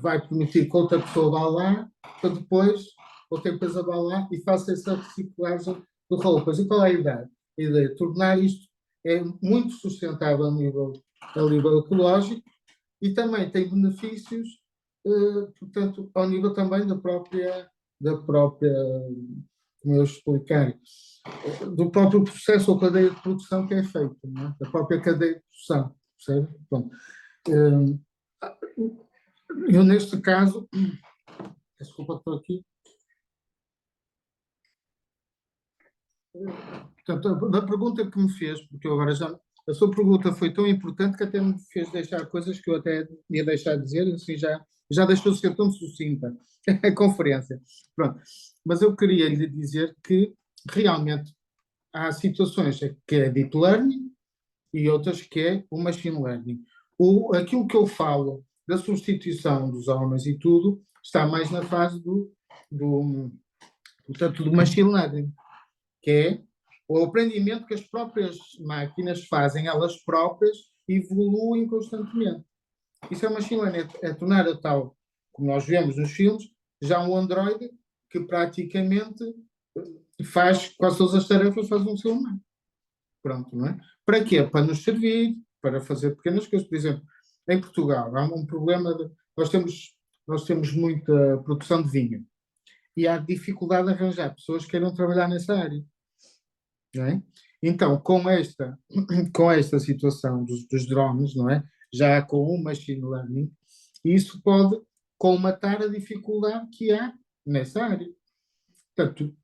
vai permitir que outra pessoa vá lá, para depois outra empresa vá lá e faça essa reciclagem de roupas. E qual é a ideia? A ideia é tornar isto muito sustentável a nível ecológico e também tem benefícios, portanto, ao nível também da própria, como eu explicar, do próprio processo ou cadeia de produção que é feito, não é? Da própria cadeia de produção, percebe? Bom, eu neste caso, desculpa, estou aqui. Portanto, da pergunta que me fez, porque eu agora já. A sua pergunta foi tão importante que até me fez deixar coisas que eu até ia deixar de dizer, assim já deixou de ser tão sucinta a conferência. Pronto. Mas eu queria lhe dizer que realmente há situações que é deep learning e outras que é o machine learning. Aquilo que eu falo da substituição dos homens e tudo está mais na fase portanto, do machine learning, que é o aprendimento que as próprias máquinas fazem, elas próprias evoluem constantemente. Isso é machine learning, é tornar a tal, como nós vemos nos filmes, já um androide que praticamente faz quase todas as tarefas, faz um ser humano. Pronto, não é? Para quê? Para nos servir, para fazer pequenas coisas. Por exemplo, em Portugal há um problema, nós temos muita produção de vinho e há dificuldade de arranjar pessoas que queiram trabalhar nessa área. Não é? Então, com esta situação dos drones, não é? Já com o machine learning, isso pode colmatar a dificuldade que há nessa área. Portanto,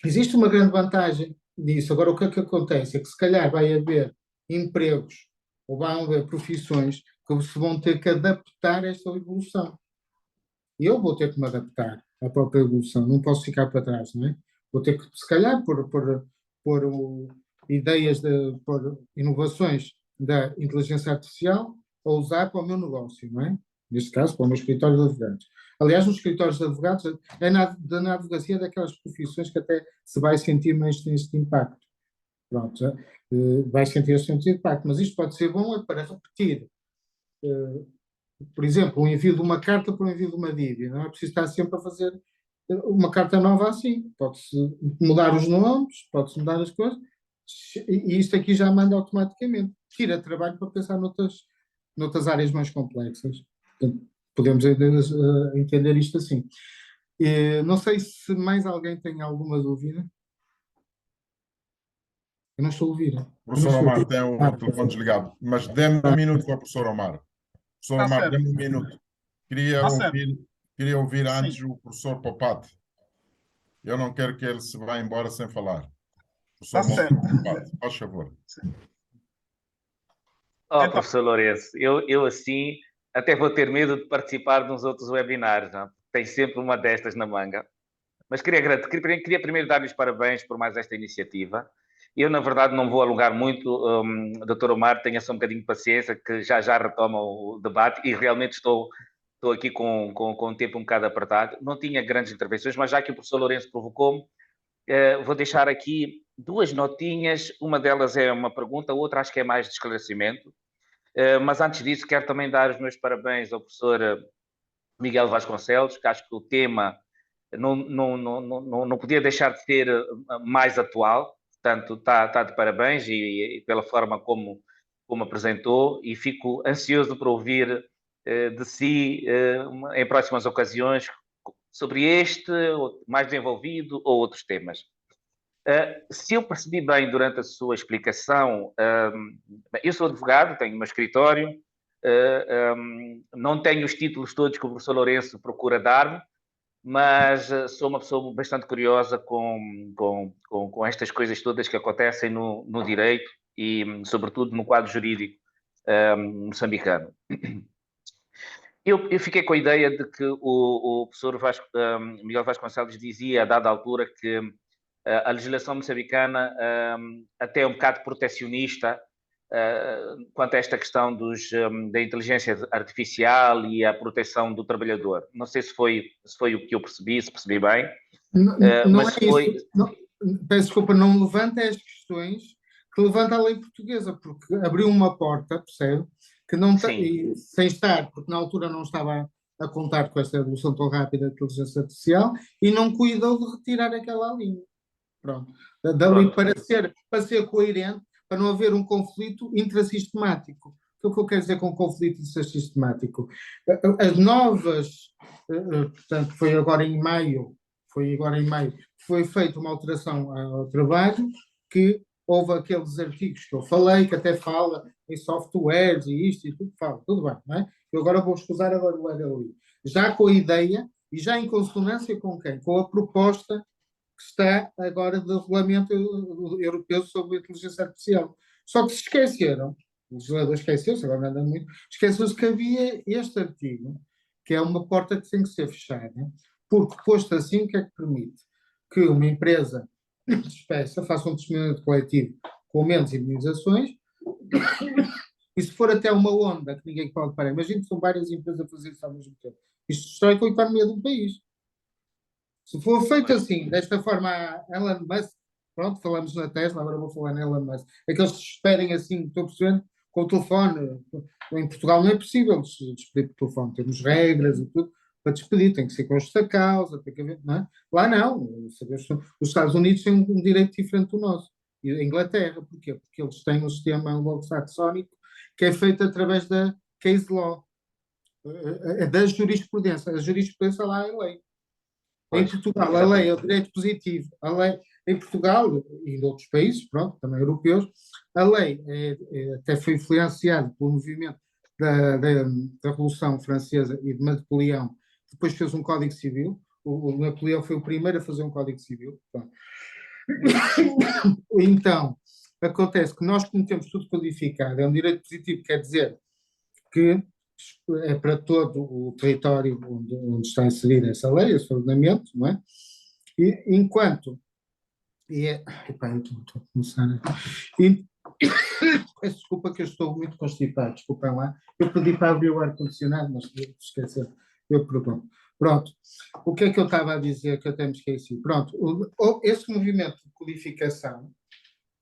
existe uma grande vantagem disso. Agora, o que é que acontece? É que se calhar vai haver empregos ou vão haver profissões que se vão ter que adaptar a esta evolução. E eu vou ter que me adaptar à própria evolução, não posso ficar para trás, não é? Vou ter que, se calhar, pôr ideias, pôr inovações da inteligência artificial a usar para o meu negócio, não é? Neste caso, para o meu escritório de advogados. Aliás, nos escritórios de advogados, na advocacia é daquelas profissões que até se vai sentir mais este impacto. Pronto, vai sentir este impacto. Mas isto pode ser bom para repetir. Por exemplo, o envio de uma carta para o envio de uma dívida. Não é preciso estar sempre a fazer uma carta nova assim. Pode-se mudar os nomes, pode-se mudar as coisas, e isto aqui já manda automaticamente. Tira trabalho para pensar noutras áreas mais complexas. Portanto, podemos entender isto assim. Não sei se mais alguém tem alguma dúvida. Eu não estou a ouvir. O professor Omar tem o telefone desligado, mas dê-me um minuto para o professor Omar. Professor Omar, certo. dê-me um minuto. Queria ouvir antes Sim. o professor Popate. Eu não quero que ele se vá embora sem falar. Tá certo. Popate, faz favor. Então- Professor Lourenço, eu assim até vou ter medo de participar de uns outros webinars, não? Tem sempre uma destas na manga. Mas queria primeiro dar-lhes parabéns por mais esta iniciativa. Eu, na verdade, não vou alongar muito. Dr. Omar, tenha só um bocadinho de paciência, que já retoma o debate e realmente estou aqui com o tempo um bocado apertado. Não tinha grandes intervenções, mas já que o professor Lourenço provocou-me, vou deixar aqui duas notinhas. Uma delas é uma pergunta, a outra acho que é mais de esclarecimento. Mas antes disso, quero também dar os meus parabéns ao professor Miguel Vasconcelos, que acho que o tema não podia deixar de ser mais atual. Portanto, está de parabéns e pela forma como apresentou, e fico ansioso por ouvir de si em próximas ocasiões sobre este, mais desenvolvido, ou outros temas. Se eu percebi bem durante a sua explicação, eu sou advogado, tenho o meu escritório, não tenho os títulos todos que o professor Lourenço procura dar-me, mas sou uma pessoa bastante curiosa com estas coisas todas que acontecem no direito e, sobretudo, no quadro jurídico moçambicano. Eu fiquei com a ideia de que o professor Miguel Vasconcelos dizia, a dada altura, que a legislação moçambicana até é um bocado protecionista quanto a esta questão da inteligência artificial e a proteção do trabalhador. Não sei se foi o que eu percebi, se percebi bem. Não é isso. Peço desculpa, não levanta as questões que levanta a lei portuguesa, porque abriu uma porta, percebe? que não Sim. sem estar, porque na altura não estava a contar com esta evolução tão rápida da inteligência artificial e não cuidou de retirar aquela linha. Pronto. Dali Pronto. para ser coerente, para não haver um conflito intrassistemático. O que eu quero dizer com conflito intrassistemático? As novas, portanto, foi agora em maio, foi feita uma alteração ao trabalho que houve aqueles artigos que eu falei, que até fala em softwares e isto e tudo, fala, tudo bem, não é? Eu agora vou escusar agora o LLI. Já com a ideia e já em consonância com quem? Com a proposta que está agora do Regulamento Europeu sobre a Inteligência Artificial. Só que se esqueceram, o legislador esqueceu-se, agora não anda muito, esqueceu-se que havia este artigo, que é uma porta que tem que ser fechada, porque posto assim, o que é que permite? Que uma empresa de espécie faça um despedimento coletivo com menos indemnizações, e se for até uma onda que ninguém pode parar, imagina que são várias empresas a fazer isso ao mesmo tempo, isto destrói com a economia do país. Se for feito assim, desta forma, a Elon Musk, pronto, falamos na Tesla, agora vou falar na Elon Musk, aqueles que se esperem assim, estou percebendo, com o telefone. Em Portugal não é possível despedir por telefone, temos regras e tudo para despedir, tem que ser com justa causa, tem que haver, não é? Lá não, os Estados Unidos têm um direito diferente do nosso. E a Inglaterra, porquê? Porque eles têm um sistema anglo-saxónico que é feito através da case law, da jurisprudência. A jurisprudência lá é lei. Em Portugal, a lei é o direito positivo. A lei, em Portugal e em outros países, pronto, também europeus, a lei até foi influenciada pelo movimento da Revolução Francesa e de Napoleão, que depois fez um Código Civil. O Napoleão foi o primeiro a fazer um Código Civil. Então, acontece que nós, como temos tudo codificado, é um direito positivo, quer dizer que é para todo o território onde está inserida essa lei, esse ordenamento, não é? E enquanto. Epá, eu estou a começar peço desculpa que eu estou muito constipado, desculpem lá. Eu pedi para abrir o ar-condicionado, mas esqueci. Eu pergunto. Pronto. O que é que eu estava a dizer que eu até me esqueci? Pronto. Esse movimento de codificação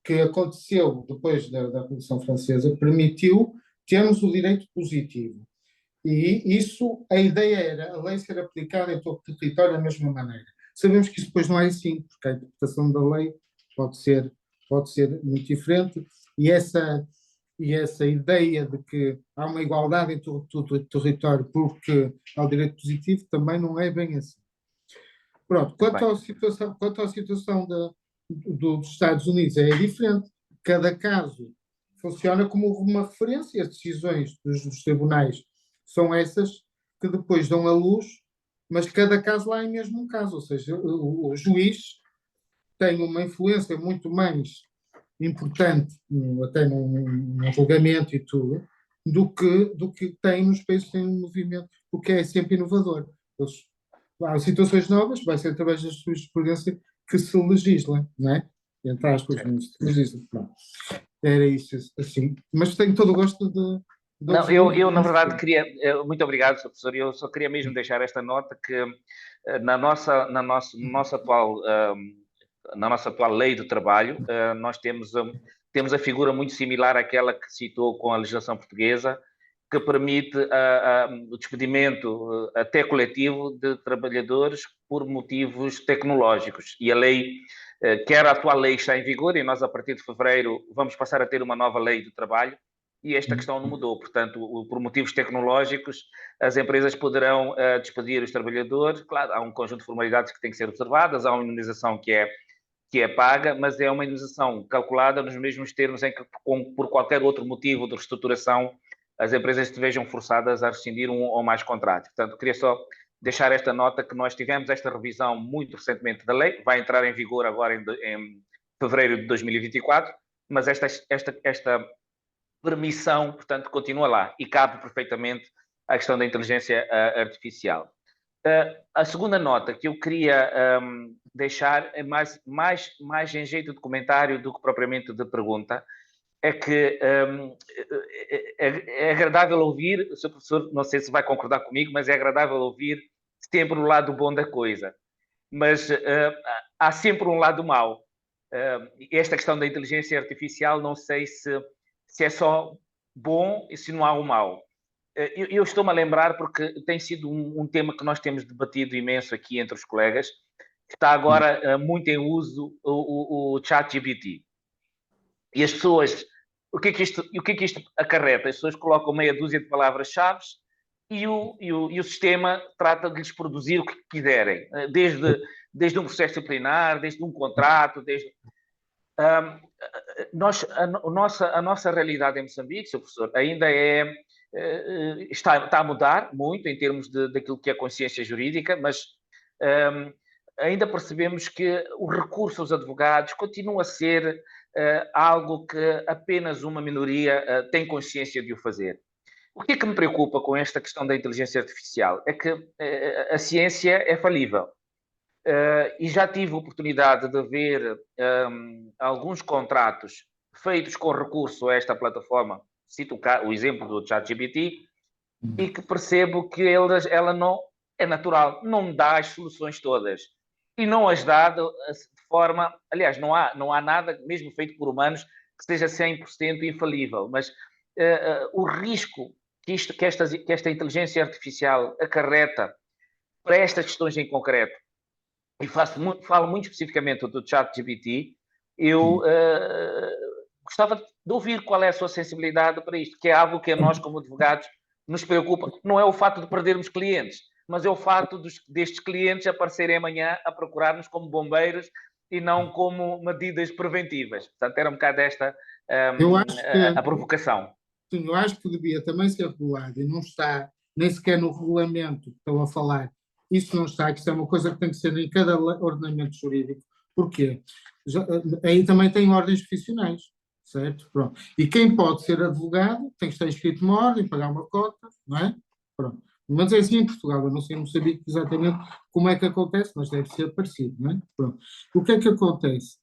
que aconteceu depois da Revolução Francesa permitiu termos o direito positivo. E isso, a ideia era a lei ser aplicada em todo o território da mesma maneira. Sabemos que isso depois não é assim, porque a interpretação da lei pode ser muito diferente, e essa ideia de que há uma igualdade em todo o território porque há o direito positivo também não é bem assim. Pronto, quanto à situação dos Estados Unidos é diferente. Cada caso funciona como uma referência, as decisões dos tribunais são essas que depois dão à luz, mas cada caso lá é mesmo um caso, ou seja, o juiz tem uma influência muito mais importante, até num julgamento e tudo, do que tem nos países que têm um movimento, o que é sempre inovador. Há situações novas, vai ser através da jurisprudência que se legisla, não é? Entre aspas, se legisla. Pronto. Era isso, assim. Mas tenho todo o gosto de não, eu na verdade queria, muito obrigado, Sr. Professor, eu só queria mesmo deixar esta nota que na nossa atual lei do trabalho, nós temos a figura muito similar àquela que citou com a legislação portuguesa, que permite o despedimento até coletivo de trabalhadores por motivos tecnológicos. E a lei, quer a atual lei está em vigor, e nós a partir de fevereiro vamos passar a ter uma nova lei do trabalho, e esta questão não mudou. Portanto, por motivos tecnológicos, as empresas poderão despedir os trabalhadores. Claro, há um conjunto de formalidades que têm que ser observadas, há uma indenização que é paga, mas é uma indenização calculada nos mesmos termos em que, por qualquer outro motivo de reestruturação, as empresas se vejam forçadas a rescindir um ou mais contratos. Portanto, queria só deixar esta nota que nós tivemos esta revisão muito recentemente da lei, vai entrar em vigor agora em fevereiro de 2024, mas esta permissão, portanto, continua lá e cabe perfeitamente à questão da inteligência artificial. A segunda nota que eu queria deixar é mais em jeito de comentário do que propriamente de pergunta, é que é agradável ouvir, o Sr. Professor, não sei se vai concordar comigo, mas é agradável ouvir sempre o lado bom da coisa. Mas há sempre um lado mau. Esta questão da inteligência artificial, não sei se é só bom e se não há o mau. Eu estou-me a lembrar porque tem sido um tema que nós temos debatido imenso aqui entre os colegas. Está agora muito em uso o ChatGPT. E as pessoas, o que é que isto acarreta? As pessoas colocam meia dúzia de palavras-chave e o sistema trata de lhes produzir o que quiserem, desde um processo disciplinar, desde um contrato, a nossa realidade em Moçambique, Sr. Professor, ainda está a mudar muito em termos daquilo que é consciência jurídica, mas ainda percebemos que o recurso aos advogados continua a ser algo que apenas uma minoria tem consciência de o fazer. O que é que me preocupa com esta questão da inteligência artificial? É que a ciência é falível. E já tive a oportunidade de ver alguns contratos feitos com recurso a esta plataforma, cito o exemplo do ChatGPT, e que percebo que ela não é natural, não dá as soluções todas. E não as dá de forma... Aliás, não há nada, mesmo feito por humanos, que seja 100% infalível. Mas o risco que esta inteligência artificial acarreta para estas questões em concreto, e falo muito especificamente do ChatGPT, eu gostava de ouvir qual é a sua sensibilidade para isto, que é algo que a nós, como advogados, nos preocupa. Não é o fato de perdermos clientes, mas é o fato destes clientes aparecerem amanhã a procurar-nos como bombeiros e não como medidas preventivas. Portanto, era um bocado esta a provocação. Sim, eu acho que devia também ser regulado e não está nem sequer no regulamento que estão a falar. Isso não está, que isso é uma coisa que tem que ser em cada ordenamento jurídico. Porquê? Aí também tem ordens profissionais, certo? Pronto. E quem pode ser advogado tem que estar inscrito numa ordem, pagar uma cota, não é? Pronto. Mas é assim em Portugal, eu não sei, não sabia exatamente como é que acontece, mas deve ser parecido, não é? Pronto. O que é que acontece?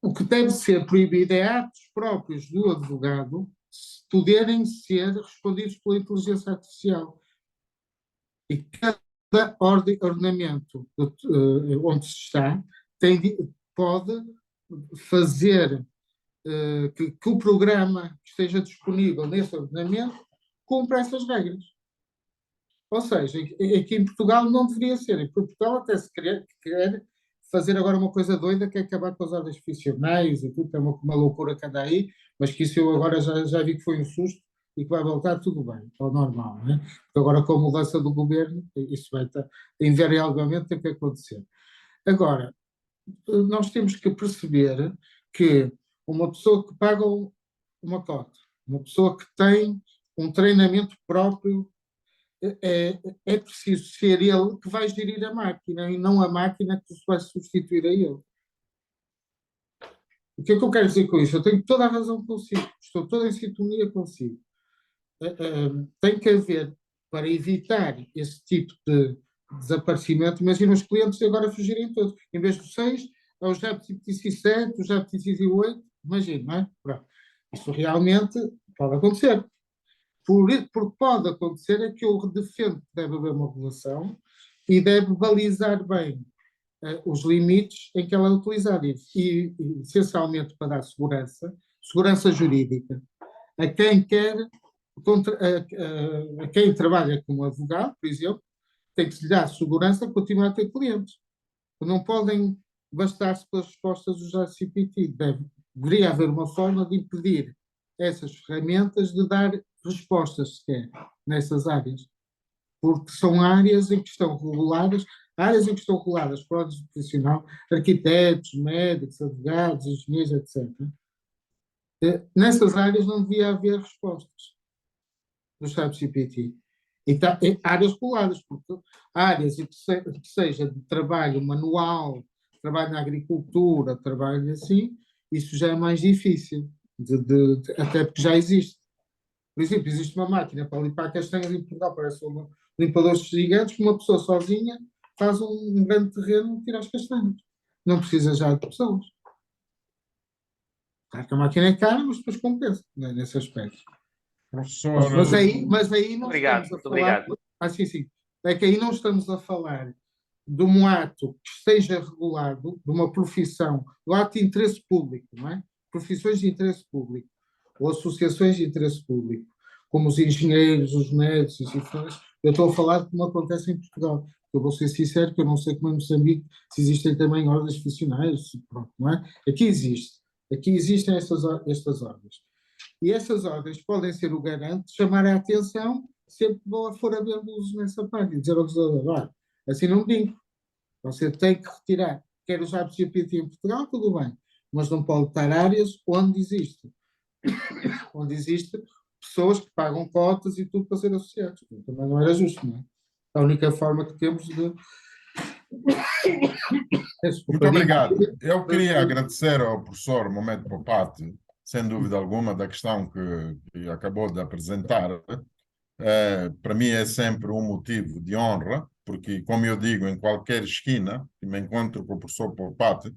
O que deve ser proibido é atos próprios do advogado poderem ser respondidos pela inteligência artificial. E cada ordenamento onde se está pode fazer que o programa que esteja disponível nesse ordenamento cumpra essas regras. Ou seja, aqui em Portugal não deveria ser. Em Portugal até se quer fazer agora uma coisa doida, que é acabar com as ordens profissionais e tudo, é uma loucura que anda aí, mas que isso eu agora já vi que foi um susto e que vai voltar tudo bem, ao normal, não é? Porque agora com a mudança do governo, isso vai estar, invariavelmente tem que acontecer. Agora, nós temos que perceber que uma pessoa que paga uma cota, uma pessoa que tem um treinamento próprio, é preciso ser ele que vai gerir a máquina e não a máquina que se vai substituir a ele. O que é que eu quero dizer com isso? Eu tenho toda a razão consigo, estou toda em sintonia consigo. Tem que haver, para evitar esse tipo de desaparecimento, imagina os clientes agora fugirem todos, em vez de 6, é o GPT-7, o GPT-8, imagina, não é? Pronto. Isso realmente pode acontecer. Porque pode acontecer é que eu defendo que deve haver uma regulação e deve balizar bem os limites em que ela é utilizada e essencialmente para dar segurança jurídica a quem quer, a quem trabalha como advogado, por exemplo, tem que se lhe dar segurança para continuar a ter clientes. Não podem bastar-se pelas respostas do ChatGPT. Deveria haver uma forma de impedir essas ferramentas de dar respostas sequer nessas áreas, porque são áreas em que estão reguladas por ordens profissional, arquitetos, médicos, advogados, engenheiros, etc. Nessas áreas não devia haver respostas do ChatGPT. Então, áreas reguladas, porque áreas que seja de trabalho manual, trabalho na agricultura, trabalho assim, isso já é mais difícil, até porque já existe. Por exemplo, existe uma máquina para limpar castanhas em Portugal, parece um limpador gigantes, que uma pessoa sozinha faz um grande terreno e tira as castanhas. Não precisa já de pessoas. Claro que a máquina é cara, mas depois compensa, né, nesse aspecto. Professor, Mas aí não Obrigado, estamos a muito falar... obrigado. Sim. É que aí não estamos a falar de um ato que esteja regulado, de uma profissão, do ato de interesse público, não é? Profissões de interesse público, ou associações de interesse público, como os engenheiros, os médicos, os enfermeiros. Eu estou a falar de como acontece em Portugal. Eu vou ser sincero que eu não sei como em Moçambique se existem também ordens profissionais, pronto, não é? Aqui existem estas ordens. E essas ordens podem ser o garante de chamar a atenção sempre que for haver luz nessa parte e dizer ao legislador, olha, assim não digo. Você tem que retirar. Quer usar o GPT em Portugal, tudo bem, mas não pode estar áreas onde existe pessoas que pagam cotas e tudo para ser associados. Também não era justo, não é? A única forma que temos de. Muito obrigado. Eu queria agradecer ao professor Mohamed Popate, sem dúvida alguma, da questão que acabou de apresentar. Para mim é sempre um motivo de honra, porque, como eu digo, em qualquer esquina que me encontro com o professor Popate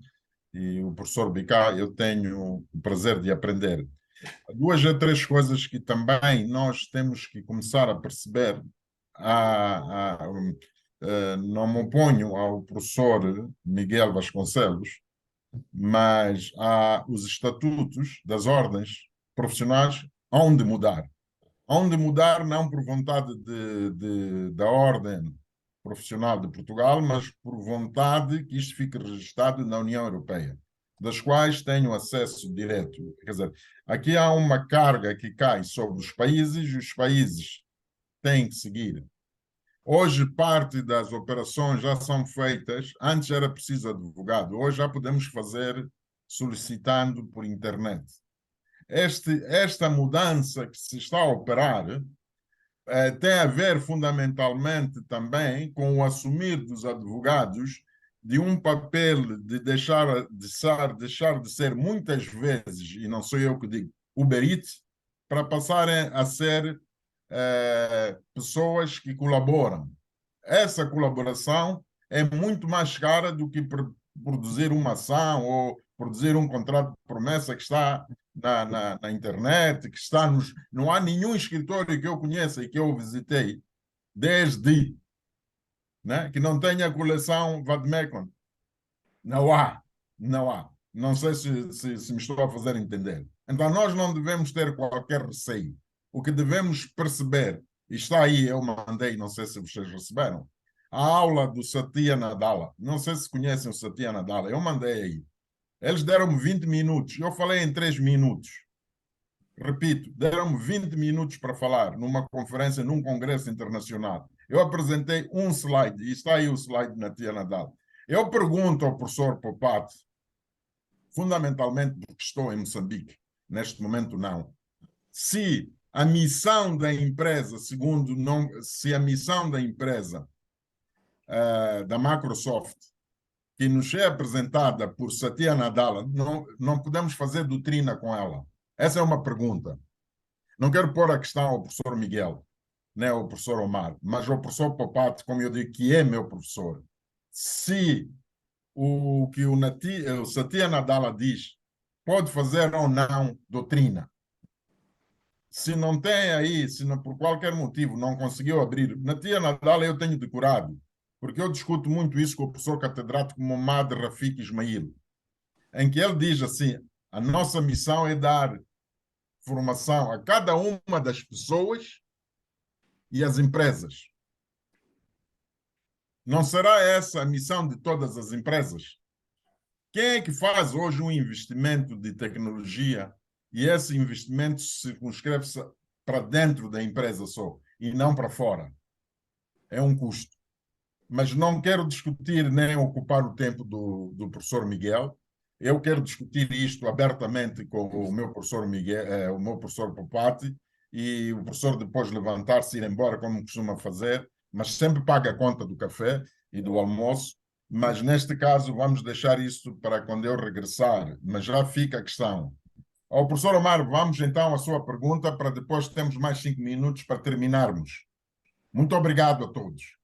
e o professor Bicá, eu tenho o prazer de aprender. Duas ou três coisas que também nós temos que começar a perceber. Não me oponho ao professor Miguel Vasconcelos, mas há os estatutos das ordens profissionais hão de mudar. Hão de mudar não por vontade da ordem profissional de Portugal, mas por vontade que isto fique registado na União Europeia, das quais tenho acesso direto. Quer dizer, aqui há uma carga que cai sobre os países e os países têm que seguir. Hoje, parte das operações já são feitas, antes era preciso advogado, hoje já podemos fazer solicitando por internet. Esta mudança que se está a operar tem a ver fundamentalmente também com o assumir dos advogados de um papel de deixar de ser muitas vezes, e não sou eu que digo, Uber Eats, para passarem a ser pessoas que colaboram. Essa colaboração é muito mais cara do que produzir uma ação ou produzir um contrato de promessa que está na internet, que está nos... Não há nenhum escritório que eu conheça e que eu visitei desde, né, que não tenha coleção Vadmecum. Não há. Não sei se me estou a fazer entender. Então, nós não devemos ter qualquer receio. O que devemos perceber, e está aí, eu mandei, não sei se vocês receberam, a aula do Satya Nadella. Não sei se conhecem o Satya Nadella, eu mandei aí. Eles deram-me 20 minutos, eu falei em 3 minutos. Repito, deram-me 20 minutos para falar numa conferência, num congresso internacional. Eu apresentei um slide, e está aí o slide na Tia Nadal. Eu pergunto ao professor Popate, fundamentalmente porque estou em Moçambique, neste momento não, se a missão da empresa, se a missão da empresa da Microsoft, que nos é apresentada por Satya Nadella, não podemos fazer doutrina com ela. Essa é uma pergunta. Não quero pôr a questão ao professor Miguel, nem ao professor Omar, mas ao professor Popate, como eu digo, que é meu professor. Se o que o Satya Nadella diz pode fazer ou não doutrina. Se não tem aí, se não, por qualquer motivo não conseguiu abrir, Satya Nadella eu tenho decorado, porque eu discuto muito isso com o professor catedrático Mohamed Rafik Ismail, em que ele diz assim, a nossa missão é dar formação a cada uma das pessoas e as empresas. Não será essa a missão de todas as empresas? Quem é que faz hoje um investimento de tecnologia e esse investimento se circunscreve-se para dentro da empresa só e não para fora? É um custo. Mas não quero discutir nem ocupar o tempo do professor Miguel. Eu quero discutir isto abertamente com o meu professor Miguel, o meu professor Popate, e o professor depois levantar-se e ir embora, como costuma fazer, mas sempre paga a conta do café e do almoço. Mas neste caso vamos deixar isso para quando eu regressar. Mas já fica a questão. Ao professor Omar, vamos então à sua pergunta para depois termos mais 5 minutos para terminarmos. Muito obrigado a todos.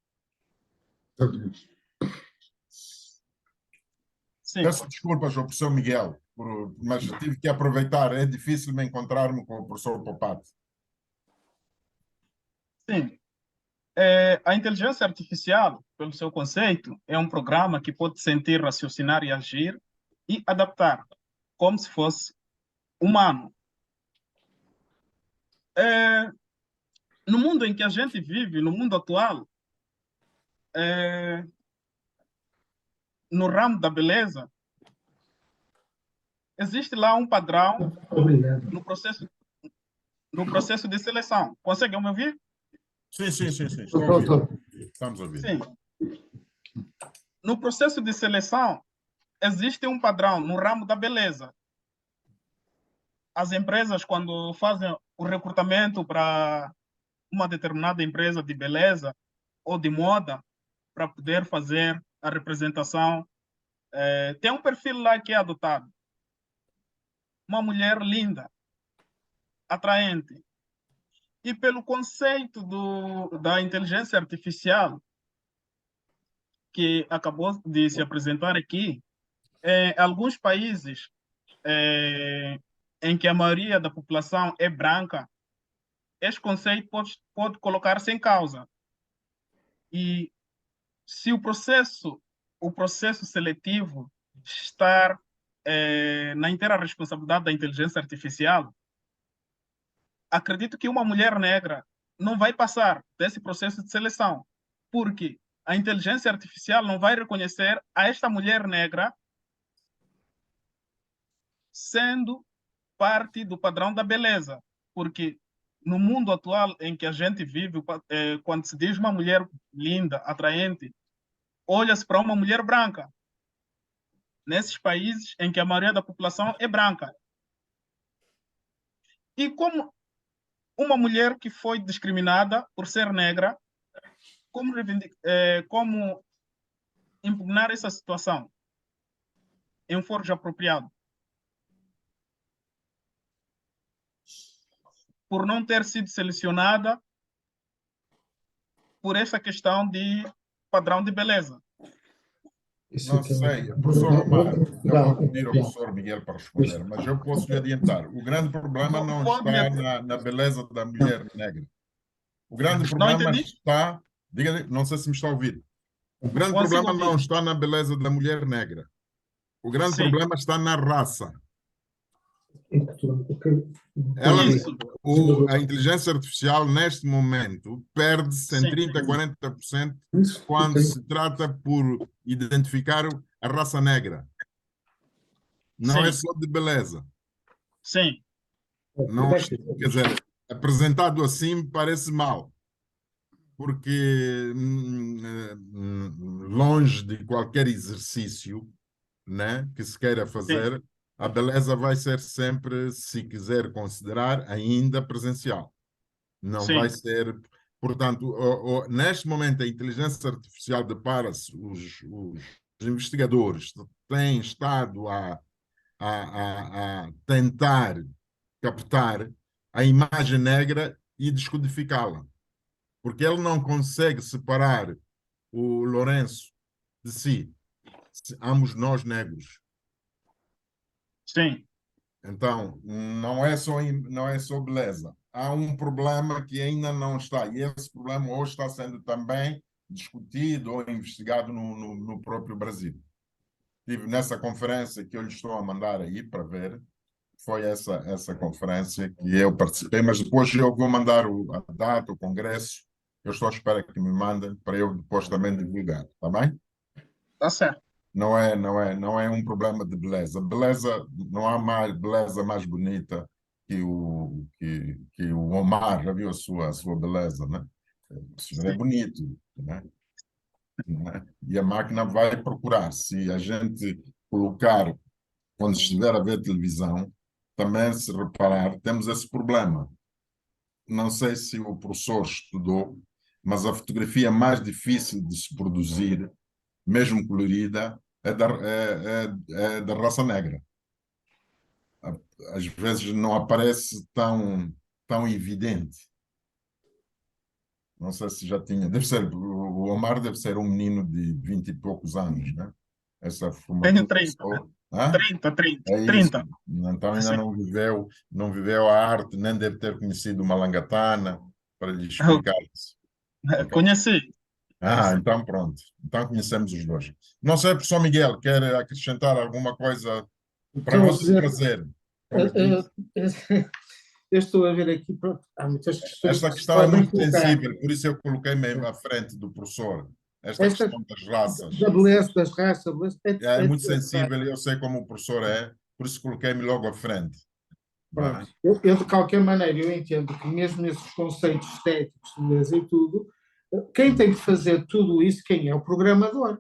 Sim. Peço desculpas ao professor Miguel, mas tive que aproveitar. É difícil me encontrar-me com o professor Popate. Sim. A inteligência artificial, pelo seu conceito, é um programa que pode sentir, raciocinar e agir e adaptar, como se fosse humano. No mundo em que a gente vive, no mundo atual, no ramo da beleza, existe lá um padrão Obrigado. no processo de seleção. Conseguem me ouvir? Sim. Estou a ouvir. Estamos a ouvir. Sim. No processo de seleção, existe um padrão no ramo da beleza. As empresas, quando fazem o recrutamento para uma determinada empresa de beleza ou de moda, para poder fazer a representação, tem um perfil lá que é adotado. Uma mulher linda, atraente. E pelo conceito da inteligência artificial, que acabou de se apresentar aqui, alguns países em que a maioria da população é branca, este conceito pode colocar-se em causa. E se o processo seletivo estar na inteira responsabilidade da inteligência artificial, acredito que uma mulher negra não vai passar desse processo de seleção, porque a inteligência artificial não vai reconhecer a esta mulher negra sendo parte do padrão da beleza, porque no mundo atual em que a gente vive, quando se diz uma mulher linda, atraente, olha-se para uma mulher branca, nesses países em que a maioria da população é branca. E como uma mulher que foi discriminada por ser negra, como impugnar essa situação em um foro apropriado? Por não ter sido selecionada por essa questão de padrão de beleza. Não sei, professor Omar, eu vou pedir ao professor Miguel para responder, mas eu posso lhe adiantar. O grande problema não está na beleza da mulher negra. O grande problema está... Diga, não sei se me está a ouvir. O grande problema não está na beleza da mulher negra. O grande problema está na raça. A inteligência artificial, neste momento, perde-se em 30% a 40% quando se trata por identificar a raça negra. Não é só de beleza. Sim. Não, quer dizer, apresentado assim parece mal, porque longe de qualquer exercício, né, que se queira fazer, a beleza vai ser sempre, se quiser considerar, ainda presencial. Não vai ser... Portanto, neste momento, a inteligência artificial depara-se, os investigadores têm estado a tentar captar a imagem negra e descodificá-la. Porque ele não consegue separar o Lourenço de si. Ambos nós negros. Sim. Então, não é só beleza. Há um problema que ainda não está, e esse problema hoje está sendo também discutido ou investigado no próprio Brasil. Estive nessa conferência que eu lhe estou a mandar aí para ver, foi essa conferência que eu participei, mas depois eu vou mandar a data, o congresso, eu estou à espera que me mandem para eu depois também divulgar, está bem? Está certo. Não é um problema de beleza. Beleza, não há mais beleza mais bonita que o Omar, já viu a sua beleza, né? Isso é bonito, né? E a máquina vai procurar. Se a gente colocar, quando estiver a ver televisão, também se reparar, temos esse problema. Não sei se o professor estudou, mas a fotografia mais difícil de se produzir, mesmo colorida, é da raça negra. Às vezes não aparece tão evidente. Não sei se já tinha. O Omar deve ser um menino de 20 e poucos anos, né? Essa formatura. Tenho 30. 30. É isso. Então ainda não viveu a arte, nem deve ter conhecido uma langatana para lhe explicar isso. Conheci. Então pronto. Então conhecemos os dois. Não sei, professor Miguel, quer acrescentar alguma coisa para Estou a nosso dizer, prazer? Como disse, eu estou a ver aqui, pronto, há muitas questões esta que se questão é podem muito colocar. sensível, por isso eu coloquei-me à frente do professor. Esta Esta questão das raças da beleza, das raças, da beleza, é é muito de pensar. sensível e eu sei como o professor é, por isso coloquei-me logo à frente. Pronto. Bem, De qualquer maneira, eu entendo que mesmo nesses conceitos estéticos de beleza e tudo, quem tem que fazer tudo isso, quem é o programador?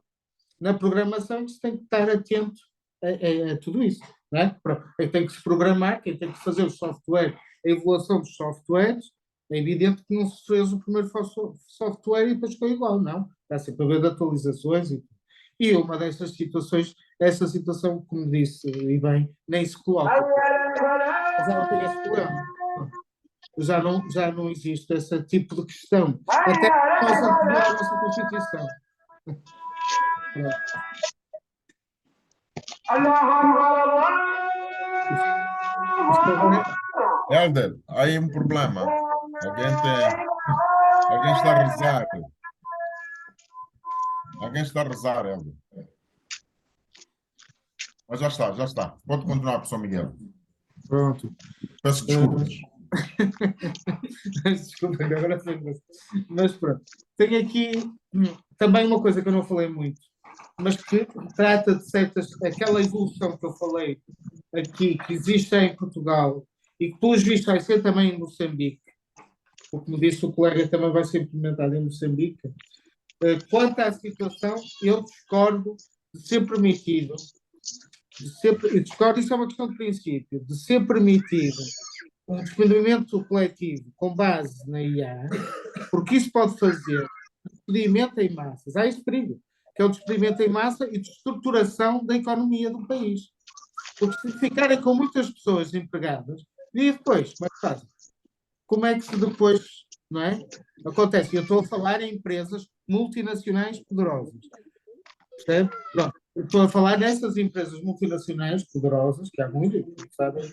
Na programação se tem que estar atento a tudo isso, não é? Quem tem que se programar, quem tem que fazer o software, a evolução dos softwares, é evidente que não se fez o primeiro software e depois ficou igual, não. Está sempre a haver de atualizações e tudo. E uma dessas situações, essa situação, como disse, e bem, nem se coloca. Mas ela tem esse problema. Já não existe esse tipo de questão. Até nós anterior à nossa Constituição. Pronto. Isto agora Helder, há aí um problema. Alguém está a rezar. Alguém está a rezar, Helder. Mas já está, já está. Pode continuar, professor Miguel. pronto. Peço desculpas. Desculpa, agora foi. Mas pronto. Tenho aqui também uma coisa que eu não falei muito, mas que trata de certas. Aquela evolução que eu falei aqui, que existe em Portugal e que, pelos vistos, vai ser também em Moçambique, o que me disse o colega também vai ser implementado em Moçambique. Quanto à situação, eu discordo de ser permitido, discordo, isso é uma questão de princípio, de ser permitido um despedimento coletivo com base na IA, porque isso pode fazer despedimento em massas. Há esse perigo, que é o despedimento em massa e destruturação da economia do país. Porque se ficarem com muitas pessoas empregadas, e depois, como é que fazem? Como é que se depois, não é? Acontece, eu estou a falar em empresas multinacionais poderosas. Percebe? Pronto. Eu estou a falar nessas empresas multinacionais poderosas, que há muitas, sabem,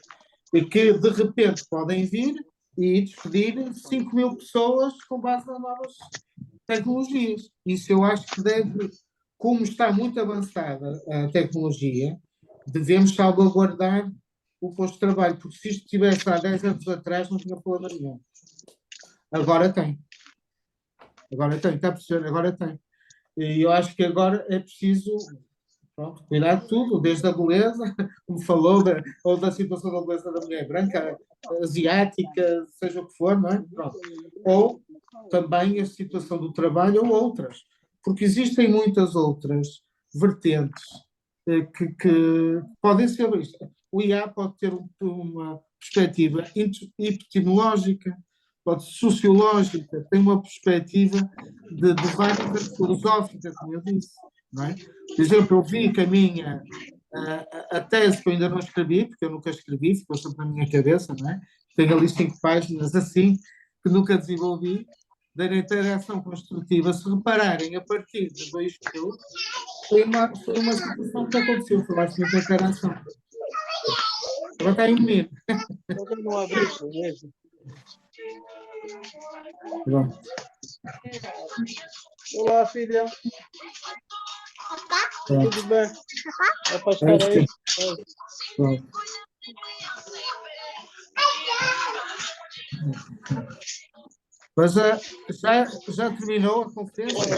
e que de repente podem vir e despedir 5 mil pessoas com base nas novas tecnologias. Isso eu acho que deve, como está muito avançada a tecnologia, devemos salvaguardar o posto de trabalho, porque se isto tivesse há 10 anos atrás não tinha problema nenhum. Agora tem. Agora tem, está a perceber? Agora tem. E eu acho que agora é preciso, pronto, cuidar de tudo, desde a beleza, como falou, ou da situação da beleza da mulher branca, asiática, seja o que for, não é? Pronto. Ou também a situação do trabalho ou outras, porque existem muitas outras vertentes que podem ser vistas. O IA pode ter uma perspectiva epistemológica, pode ser sociológica, tem uma perspectiva de várias filosóficas, como eu disse. Não é? Por exemplo, eu vi que a tese que eu ainda não escrevi, porque eu nunca escrevi, ficou sempre na minha cabeça, não é? Tenho ali 5 páginas assim, que nunca desenvolvi, da interação construtiva. Se repararem, a partir de 2000, foi uma situação que aconteceu, foi mais muita interação. Agora está aí um menino. Não abriste mesmo. Pronto. Olá, filha. Pronto. Tudo bem? É para estar aí? Pronto. Mas já terminou a conferência?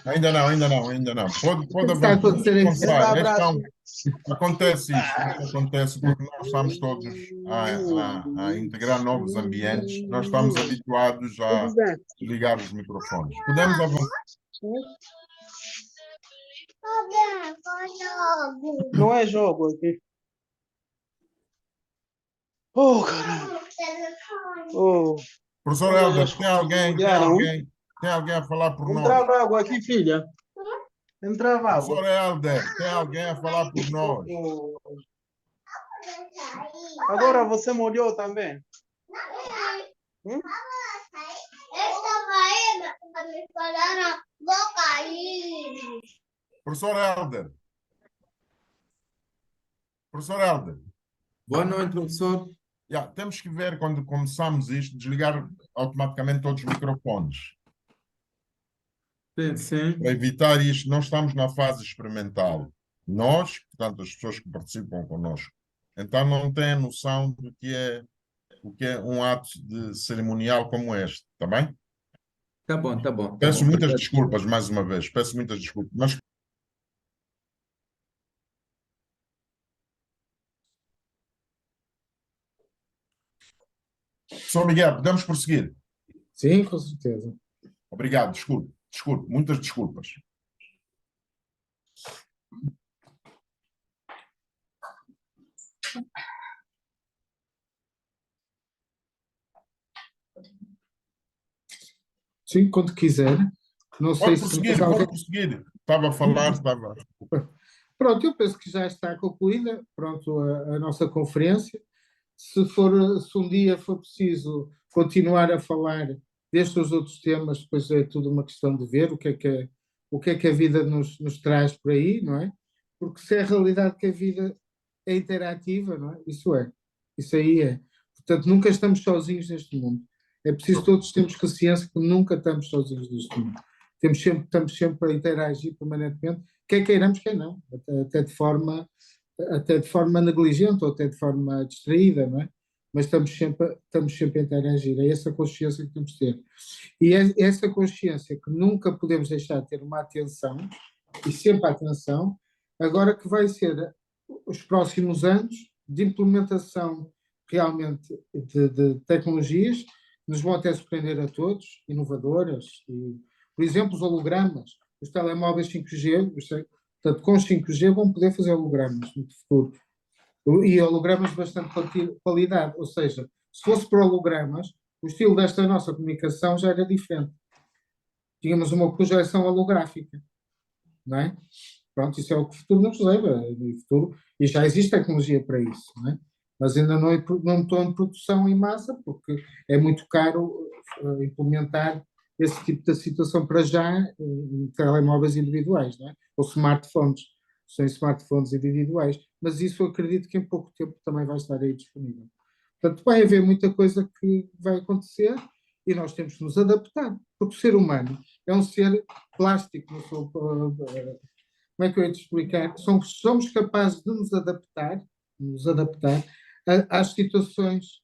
Ainda não, ainda não, ainda não. Pode O que está a avançar. acontecer aqui? Acontece isto acontece porque nós estamos todos a integrar novos ambientes, nós estamos habituados a ligar os microfones. Podemos avançar. Não é jogo aqui. Oh, caramba. Oh. Professor Helder, tem alguém a falar por nós? Entrava água aqui, filha. Entrava água. Professor Helder, tem alguém a falar por nós? Agora você molhou também? Eu estava aí, mas me falaram, vou cair. Professor Helder. Professor Helder. Boa noite, professor. Temos que ver quando começamos isto, desligar automaticamente todos os microfones. Sim, sim. Para evitar isto, não estamos na fase experimental. Nós, portanto, as pessoas que participam connosco, então não têm noção do que é, o que é um ato de cerimonial como este, está bem? Tá bom, tá bom, tá Peço bom. muitas Obrigado. desculpas mais uma vez, peço muitas desculpas. Mas, Sr. Miguel, podemos prosseguir? Sim, com certeza. Obrigado, desculpe, muitas desculpas. Sim, quando quiser. Não sei Pode se prosseguir, mais alguém. pode prosseguir. Estava a falar, estava. Pronto, eu penso que já está concluída, pronto, a nossa conferência. Se um dia for preciso continuar a falar destes outros temas, depois é tudo uma questão de ver o que é que a vida nos traz por aí, não é? Porque se é a realidade que a vida é interativa, não é? Isso aí é. Portanto, nunca estamos sozinhos neste mundo. É preciso todos termos consciência que nunca estamos sozinhos neste mundo. Estamos sempre a interagir permanentemente, quer queiramos, quer não, até de forma negligente ou até de forma distraída, não é? Mas estamos sempre a interagir. É essa consciência que temos de ter. E é essa consciência que nunca podemos deixar de ter uma atenção, e sempre a atenção, agora que vai ser os próximos anos de implementação realmente de tecnologias que nos vão até surpreender a todos, inovadoras, e, por exemplo, os hologramas, os telemóveis 5G, portanto, com os 5G vão poder fazer hologramas no futuro. E hologramas de bastante qualidade, ou seja, se fosse por hologramas, o estilo desta nossa comunicação já era diferente. Tínhamos uma projeção holográfica, não é? Pronto, isso é o que o futuro nos leva, e já existe tecnologia para isso, não é? Mas ainda não estou em produção em massa, porque é muito caro implementar esse tipo de situação para já em telemóveis individuais, não é? Ou smartphones, sem smartphones individuais. Mas isso eu acredito que em pouco tempo também vai estar aí disponível. Portanto, vai haver muita coisa que vai acontecer e nós temos que nos adaptar, porque o ser humano é um ser plástico, como é que eu ia te explicar? Somos capazes de nos adaptar às situações.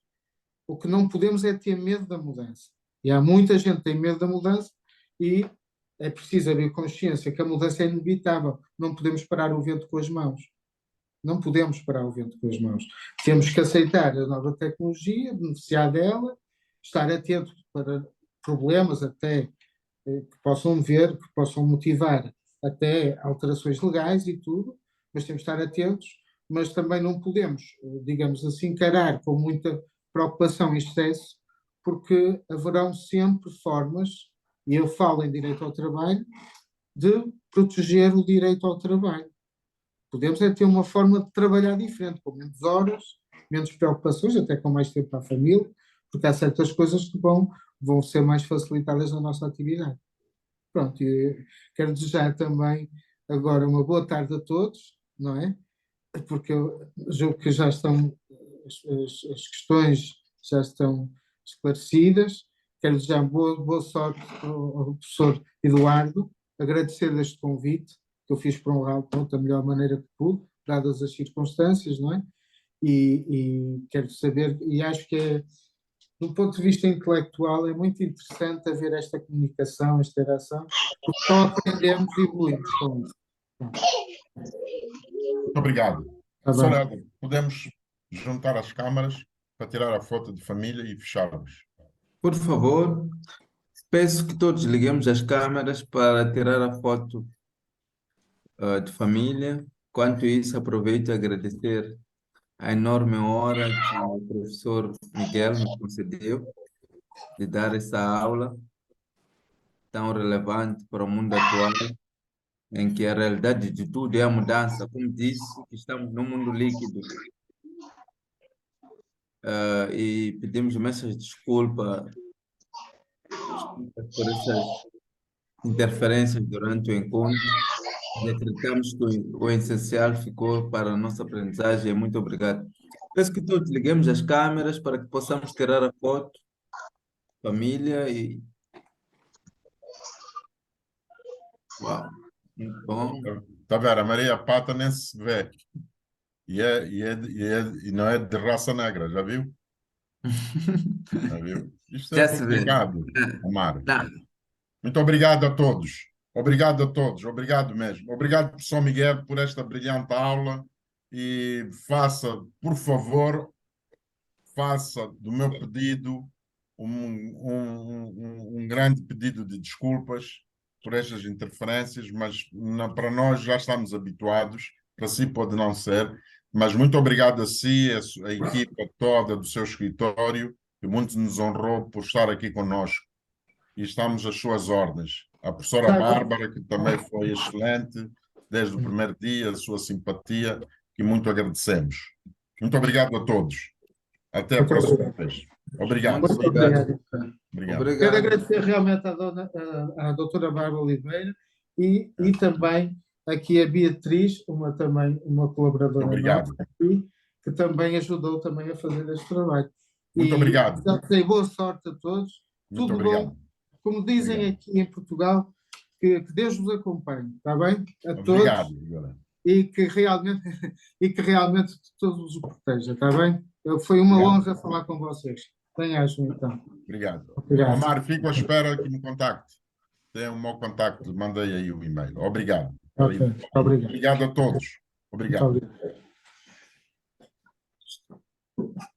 O que não podemos é ter medo da mudança. E há muita gente que tem medo da mudança e é preciso haver consciência que a mudança é inevitável. Não podemos parar o vento com as mãos. Não podemos parar o vento com as mãos. Temos que aceitar a nova tecnologia, beneficiar dela, estar atento para problemas até que possam motivar até alterações legais e tudo, mas temos que estar atentos, mas também não podemos, digamos assim, encarar com muita preocupação e excesso, porque haverão sempre formas, e eu falo em direito ao trabalho, de proteger o direito ao trabalho. Podemos é ter uma forma de trabalhar diferente, com menos horas, menos preocupações, até com mais tempo para a família, porque há certas coisas que vão ser mais facilitadas na nossa atividade. Pronto, e quero desejar também agora uma boa tarde a todos, não é? Porque eu julgo que já estão, as questões já estão esclarecidas. Quero desejar boa sorte ao professor Eduardo, agradecer este convite que eu fiz para honrá-lo da melhor maneira que pude, dadas as circunstâncias, não é? E quero saber, e acho que do ponto de vista intelectual, é muito interessante haver esta comunicação, esta interação, porque só aprendemos e evoluímos com isso. Muito obrigado. Tá bem. Professor Helder, podemos juntar as câmaras para tirar a foto de família e fecharmos. Por favor, peço que todos liguemos as câmeras para tirar a foto de família. Enquanto isso, aproveito a agradecer a enorme hora que o professor Miguel nos concedeu de dar essa aula tão relevante para o mundo atual, em que a realidade de tudo é a mudança. Como disse, estamos num mundo líquido. E pedimos imensas desculpas por essas interferências durante o encontro. E acreditamos que o essencial ficou para a nossa aprendizagem. Muito obrigado. Peço que todos liguemos as câmeras para que possamos tirar a foto família e uau, muito bom. Está a ver? A Maria Pata nem se vê. E não é de raça negra, já viu? Já viu? Isto é Já se vê. complicado, Amar. Não, Muito obrigado a todos. Obrigado a todos. Obrigado mesmo. Obrigado, professor Miguel, por esta brilhante aula. E faça, por favor, faça do meu pedido um grande pedido de desculpas por estas interferências, mas para nós já estamos habituados, para si pode não ser, mas muito obrigado a si, a equipa toda do seu escritório, que muito nos honrou por estar aqui conosco. E estamos às suas ordens. A professora Bárbara, que também foi excelente desde o primeiro dia, a sua simpatia, que muito agradecemos. Muito obrigado a todos. Até a próxima vez. Obrigado. Muito obrigado. Obrigado. Quero agradecer realmente à doutora Bárbara Oliveira e também aqui a Beatriz, também uma colaboradora Obrigado. nossa aqui, que também ajudou também a fazer este trabalho. Muito obrigado. Desejo boa sorte a todos. Muito Tudo obrigado. bom. Como dizem Obrigado. aqui em Portugal, que Deus vos acompanhe, está bem? A Obrigado. todos. E que realmente todos os proteja, está bem? Foi uma honra falar com vocês. Tenham-se então. Obrigado. Obrigado. Omar, fico à espera que me contacte. Tem o meu contacto, mandei aí o e-mail. Obrigado. Ok, obrigado. Obrigado a todos. Obrigado. Muito obrigado.